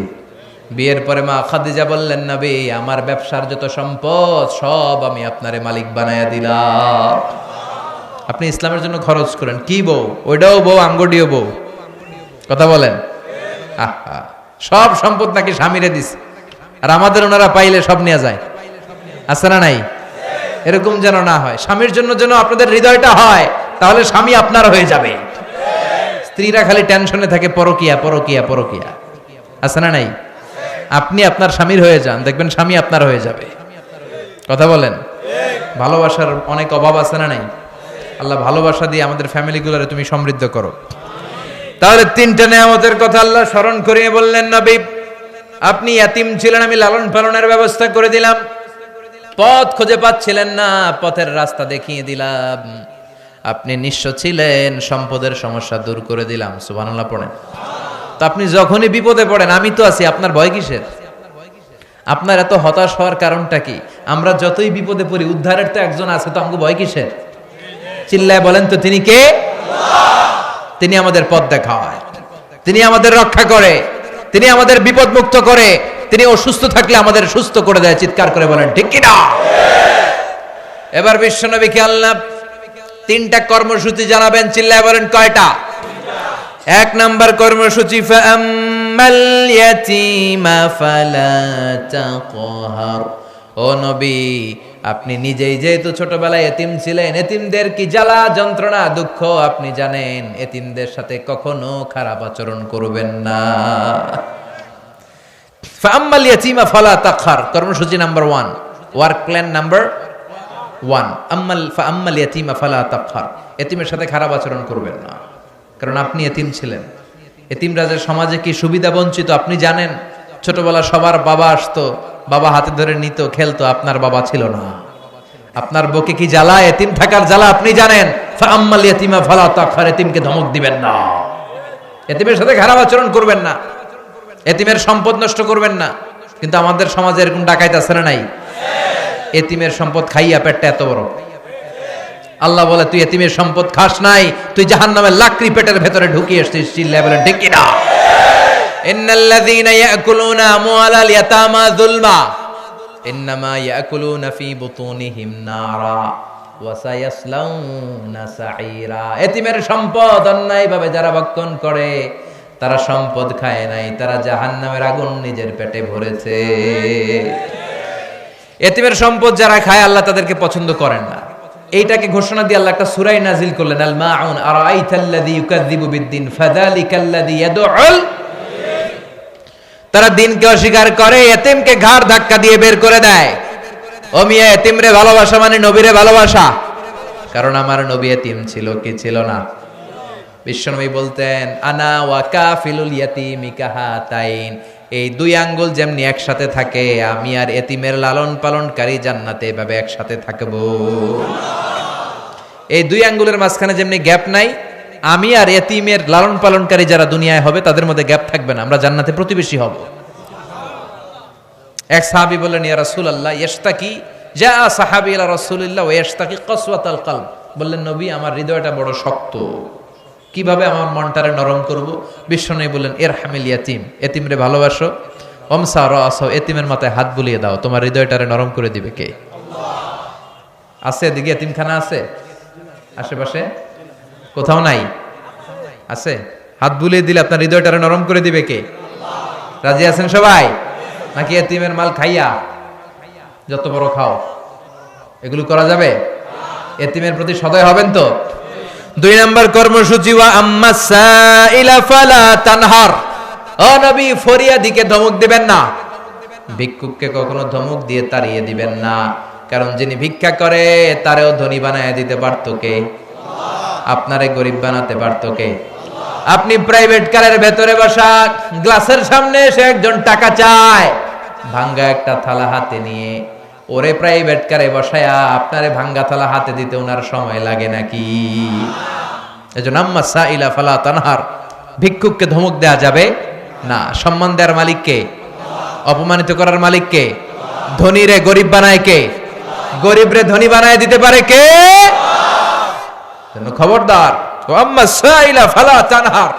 বিয়ের পরে মা খাদিজা বললেন, নবী, আমার ব্যবসার যত সম্পদ সব আমি আপনারে মালিক বানায়া দিলাম, আপনি ইসলামের জন্য খরচ করেন। কি বউ? ওইটাও বউ, আঙ্গুটিও বউ, কথা বলেন। আহা, সব সম্পদ নাকি স্বামীরে দিস, আর আমাদের ওনারা পাইলে সব নিয়ে যায়, আছে না নাই? এরকম যেন না হয়, স্বামীর জন্য যেন আপনাদের হৃদয়টা হয়, তাহলে স্বামী আপনার হয়ে যাবে। স্ত্রীরা খালি টেনশনে থাকে, পরকিয়া পরকিয়া পরকিয়া, আছে না নাই? আপনি আপনার স্বামীর হয়ে যান, দেখবেন স্বামী আপনার হয়ে যাবে, কথা বলেন। ভালোবাসার অনেক অভাব আছে না নাই? আল্লাহ ভালোবাসা দিয়ে আমাদের ফ্যামিলিগুলোরে তুমি সমৃদ্ধ করো। তাহলে 3টা নেয়ামতের কথা আল্লাহ স্মরণ করিয়ে বললেন, নবী, আপনি ইয়াতিম ছিলেন, আমি লালন পালনের ব্যবস্থা করে দিলাম। পথ খুঁজে পাচ্ছিলেন না, পথের রাস্তা দেখিয়ে দিলাম। আপনি নিঃস্ব ছিলেন, সম্পদের সমস্যা দূর করে দিলাম। সুবহানাল্লাহ পড়েন। তো আপনি যখনই বিপদে পড়েন, আমি তো আছি, আপনার ভয় কিসের? আপনার এত হতাশ হওয়ার কারণটা কি? আমরা যতই বিপদে পড়ি, উদ্ধারের তো একজন আছে, তো আমাকে ভয় কিসের? চিল্লায় বলেন তো, তিনি কে? তিনি আমাদের পথ দেখায়, তিনি আমাদের রক্ষা করে, তিনি আমাদের বিপদ মুক্ত করে, তিনি অসুস্থ থাকলে আমাদের সুস্থ করে দেয়। চিৎকার করে বলেন ঠিক কিনা? এবার বিশ্বনবীকে আল্লাহ 3টা কর্মসূচি জানাবেন, চিল্লায় বলেন কয়টা? 1 নাম্বার কর্মসূচি, ফাআম্মাল ইয়াতীমা ফালা তাকহার। ও নবী, আপনি নিজেই যেহেতু ছোটবেলায় এতিম ছিলেন, এতিমদের কি জ্বালা যন্ত্রণা দুঃখ আপনি জানেন, এতিমদের সাথে কখনো খারাপ আচরণ করবেন না। ফাআম্মাল ইয়াতীমা ফালা তাকহার, কর্মসূচি নাম্বার 1, ওয়ার্ক প্ল্যান নাম্বার 1, ফাআম্মাল ইয়াতীমা ফালা তাকহার, এতিমের সাথে খারাপ আচরণ করবেন না। কারণ আপনি এতিম ছিলেন। এতিমরা যে সমাজে কি সুবিধা বঞ্চিত আপনি জানেন। ছোটবেলা সবার বাবা আসতো, বাবা হাতে ধরে নিত, খেলতো, আপনার বাবা ছিল না। আপনার বুকে কি জ্বালা, এতিম থাকার জ্বালা আপনি জানেন। ফাআম্মাল ইয়াতীমা ফালা তাকহার, এতিমকে ধমক দিবেন না, এতিমের সাথে খারাপ আচরণ করবেন না, এতিমের সম্পদ নষ্ট করবেন না। কিন্তু আমাদের সমাজে এরকম ডাকাইত আছে না নাই? এতিমের সম্পদ খাইয়া পেটটা এত বড়। আল্লাহ বলে, তুই এতিমের সম্পদ খাস নাই, তুই জাহান্নামের লাকড়ি পেটের ভেতরে ঢুকিয়ে এসেছিস। চিল্লায় বলেন ঠিক কিনা? ইন্নাল্লাযীনা ইয়াকুলুনা আমওয়ালাল ইয়াতামা যুলমা ইন্নামা ইয়াকুলুনা ফী বুতুনিহিম নারা ওয়া সায়াসলাউনা সাঈরা। এতিমের সম্পদ অন্যায়ভাবে যারা ভক্ষণ করে, তারা সম্পদ খায় নাই, তারা জাহান্নামের আগুন নিজের পেটে ভরেছে। এতিমের সম্পদ যারা খায়, আল্লাহ তাদেরকে পছন্দ করেন না। এইটাকে ঘোষণা দিয়ে আল্লাহ একটা সূরা নাজিল করলেন, আল মাউন আরাআইতাল্লাযী ইউকাযযিবু বিদ্দিন ফাযালিকাল্লাযী ইয়াদউল। তারা দিনকে অস্বীকার করে, এতিমকে ঘাড় ধাক্কা দিয়ে বের করে দেয়। ও মিয়া, এতিমরে ভালোবাসা মানে নবীরে ভালোবাসা। কারণ আমার নবী এতিম ছিল কি ছিল না? বিশ্বনবী বলতেন, আনা ওয়া কাফিলুল ইয়াতীমি কাহাতাইন, এই 2 আঙ্গুল যেমনি একসাথে থাকে, আমি আর এতিমের লালন পালনকারী জান্নাতে এভাবে একসাথে থাকবো। এই 2 আঙ্গুলের মাঝখানে যেমনি গ্যাপ নাই, আমি আর এতিমের লালন পালনকারী যারা দুনিয়ায় হবে তাদের মধ্যে গ্যাপ থাকবে না, আমরা জান্নাতে প্রতিবেশী হব। এক সাহাবী বললেন, ইয়া রাসূলুল্লাহ ইশতাকি, যা সাহাবী ইলা রাসূলিল্লাহ ওয়া ইশতাকি কসওয়াতাল কলব, বললেন নবী আমার হৃদয়টা বড় শক্ত, কিভাবে আমার মনটারে নরম করব? বিশ্বনবী বললেন, ইরহামিল ইয়াতীম, এতিমরে ভালোবাসো, ওমসা রাসা, এতিমের মাথায় হাত বুলিয়ে দাও, তোমার হৃদয়টারে নরম করে দিবে কে? আল্লাহ। আছে এদিকে এতিমখানা আছে আশেপাশে? কোথাও নাই? আছে? হাত বুলিয়ে দিলে আপনার হৃদয়টারে নরম করে দিবে কে? আল্লাহ। রাজি আছেন সবাই? নাকি এতিমের মাল খাইয়া যত বড় খাও এগুলো করা যাবে? এতিমের প্রতি সদয় হবেন তো? 2 নম্বর কর্মসূচি, ওয়া আম্মা সাইলা ফালা তানহার, ও নবী ফরিয়াদিকে ধমক দিবেন না, ভিক্ষুককে কখনো ধমক দিয়ে তাড়িয়ে দিবেন না, কারণ যিনি ভিক্ষা করে তারেও ধনী বানায় দিতে পারতো কে? আপনারে গরিব বানাতে পারতো কে? আপনি প্রাইভেট কারের ভেতরে বসা, গ্লাসের সামনে এসে একজন টাকা চায়, ভাঙ্গা একটা থালা হাতে নিয়ে ওরে প্রাইভেট কারে বসায়া আপনারে ভাঙ্গা থালা হাতে দিতে ওনার সময় লাগে নাকি? এজন্য আম্মা সাইলা ফালা তানহার, ভিক্ষুককে ধমক দেয়া যাবে না। সম্মান দেওয়ার মালিক কে? অপমানিত করার মালিক কে? ধনী রে গরিব বানায় কে? গরিব রে ধনী বানায় দিতে পারে কে? খবরদার, আম্মা সাইলা ফালা তানহার,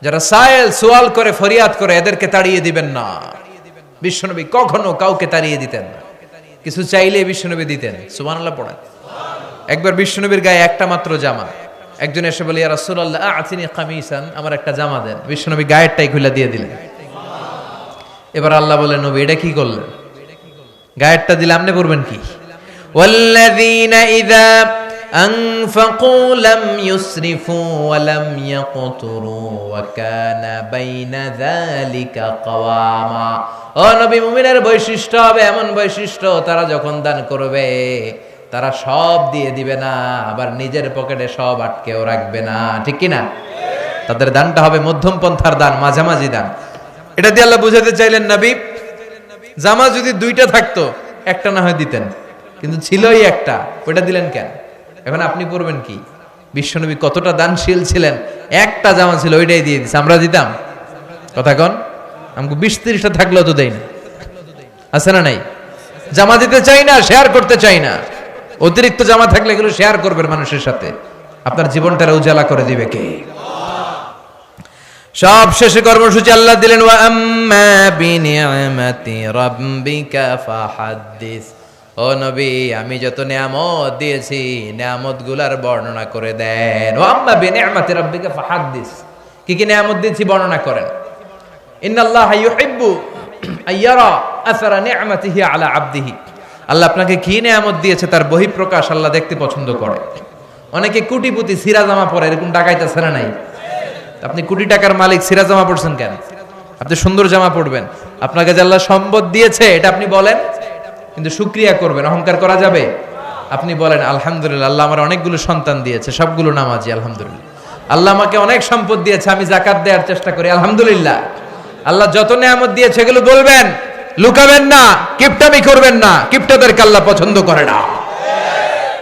যারা সাইল সওয়াল করে ফরিয়াদ করে এদেরকে তাড়িয়ে দিবেন না। বিশ্বনবী কখনো কাউকে তাড়িয়ে দিতেন না, কিছু চাইলে বিশ্বনবী দিতেন। সুবহানাল্লাহ পড়েন। একবার বিশ্বনবীর গায়ে একটা মাত্র জামা, একজন এসে বলে, ইয়া রাসূলুল্লাহ আতিনি কামিসান, আমার একটা জামা দেন। বিশ্বনবী গায়েরটাই খুলে দিয়ে দিলেন। এবার আল্লাহ বলেন, নবী এটা কি করলেন? গায়েরটা দিলে আপনি পড়বেন কি? ওয়াল্লাযীনা ইযা আনফাকু লাম ইউসরিফু ওয়া লাম ইয়াকতুরু ওয়া কানা বাইনা যালিকা কাওয়ামা। ও নবী, মুমিনের বৈশিষ্ট্য হবে এমন বৈশিষ্ট্য, তারা যখন দান করবে তারা সব দিয়ে দিবে না, আবার নিজের পকেটে সব আটকেও রাখবে না, ঠিক কি না? তাদের দানটা হবে মধ্যম পন্থার দান, মাঝামাঝি দান। এটা দিয়ে আল্লাহ বুঝাতে চাইলেন, নবী জামা যদি 2টা থাকতো একটা না হয় দিতেন, কিন্তু ছিলই একটা, ওটা দিলেন কেন? এখন আপনি পড়বেন কি? বিশ্বনবী কতটা দানশীল ছিলেন, একটা জামা ছিল ওইটাই দিয়ে দিচ্ছে, আমরা দিতাম? কথা কন, আমাকে 20-30টা থাকলেও তো দেই না, আছে না নাই? জামা দিতে চাই না, শেয়ার করতে চাই না। অতিরিক্ত জামা থাকলে এগুলো শেয়ার করবেন মানুষের সাথে, আপনার জীবনটা উজালা করে দিবে কে? সব শেষে কর্মসূচি আল্লাহ দিলেন, ওয়া আম্মা বিনিআমাতি রাব্বিকা ফাহাদ্দিস, ও নবী আমি যত নিয়ামত দিয়েছি নিয়ামতগুলোর বর্ণনা করে দেন। ওয়া আম্মা বিনিআমাতি রাব্বিকা ফাহাদ্দিস, কি কি নিয়ামত দিয়েছি বর্ণনা করেন। ইন্নাল্লাহা ইউহিব্বু আইয়ারা আসারা নি'মাতিহি আলা আবদিহি, আল্লাহ আপনাকে কি নিয়ামত দিয়েছে তার বহিঃপ্রকাশ আল্লাহ দেখতে পছন্দ করে। অনেকে কোটিপতি সিরা জামা পরে, এরকম ডাকাইতেছে না নাই? আপনি কোটি টাকার মালিক, সিরা জামা পড়ছেন কেন? আপনি সুন্দর জামা পড়বেন, আপনাকে যে আল্লাহ সম্পদ দিয়েছে এটা আপনি বলেন, কিন্তু শুকরিয়া করবেন। অহংকার করা যাবে? আপনি বলেন আলহামদুলিল্লাহ, আল্লাহ আমার অনেকগুলো সন্তান দিয়েছে, সবগুলো নামাজি, আলহামদুলিল্লাহ। আল্লাহ আমাকে অনেক সম্পদ দিয়েছে, আমি যাকাত দেওয়ার চেষ্টা করি, আলহামদুলিল্লাহ। আল্লাহ যত নিয়ামত দিয়েছে এগুলো বলবেন, লুকাবেন না, কিপটামি করবেন না, কিপটাদেরকে আল্লাহ পছন্দ করে না।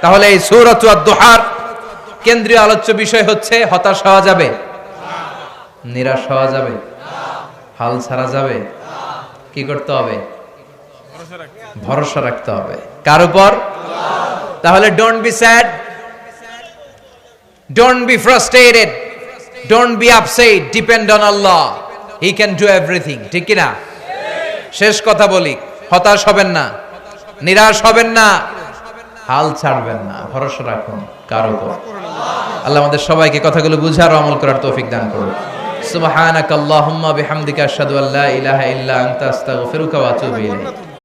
তাহলে এই সূরাত আদ-দুহার কেন্দ্রীয় আলোচ্য বিষয় হচ্ছে, হতাশ হওয়া যাবে? নিরাশ হওয়া যাবে? হাল ছাড়া যাবে? কি করতে হবে? ভরসা রাখতে হবে। কার উপর? তাহলে don't be sad, don't be frustrated, don't be upset, depend on Allah, he can do everything, ঠিক কি না? শেষ কথা বলি, হতাশ হবেন না, নিরাশ হবেন না, হাল ছাড়বেন না, ভরসা রাখুন কার উপর? আল্লাহ আমাদের সবাইকে কথাগুলো বুঝার ও আমল করার তৌফিক দান করুন। সুবহানাকাল্লাহুম্মা বিহামদিকা আশহাদু আল্লা ইলাহা ইল্লা আনতা আস্তাগফিরুকা ওয়া আতুবু ইলাইক।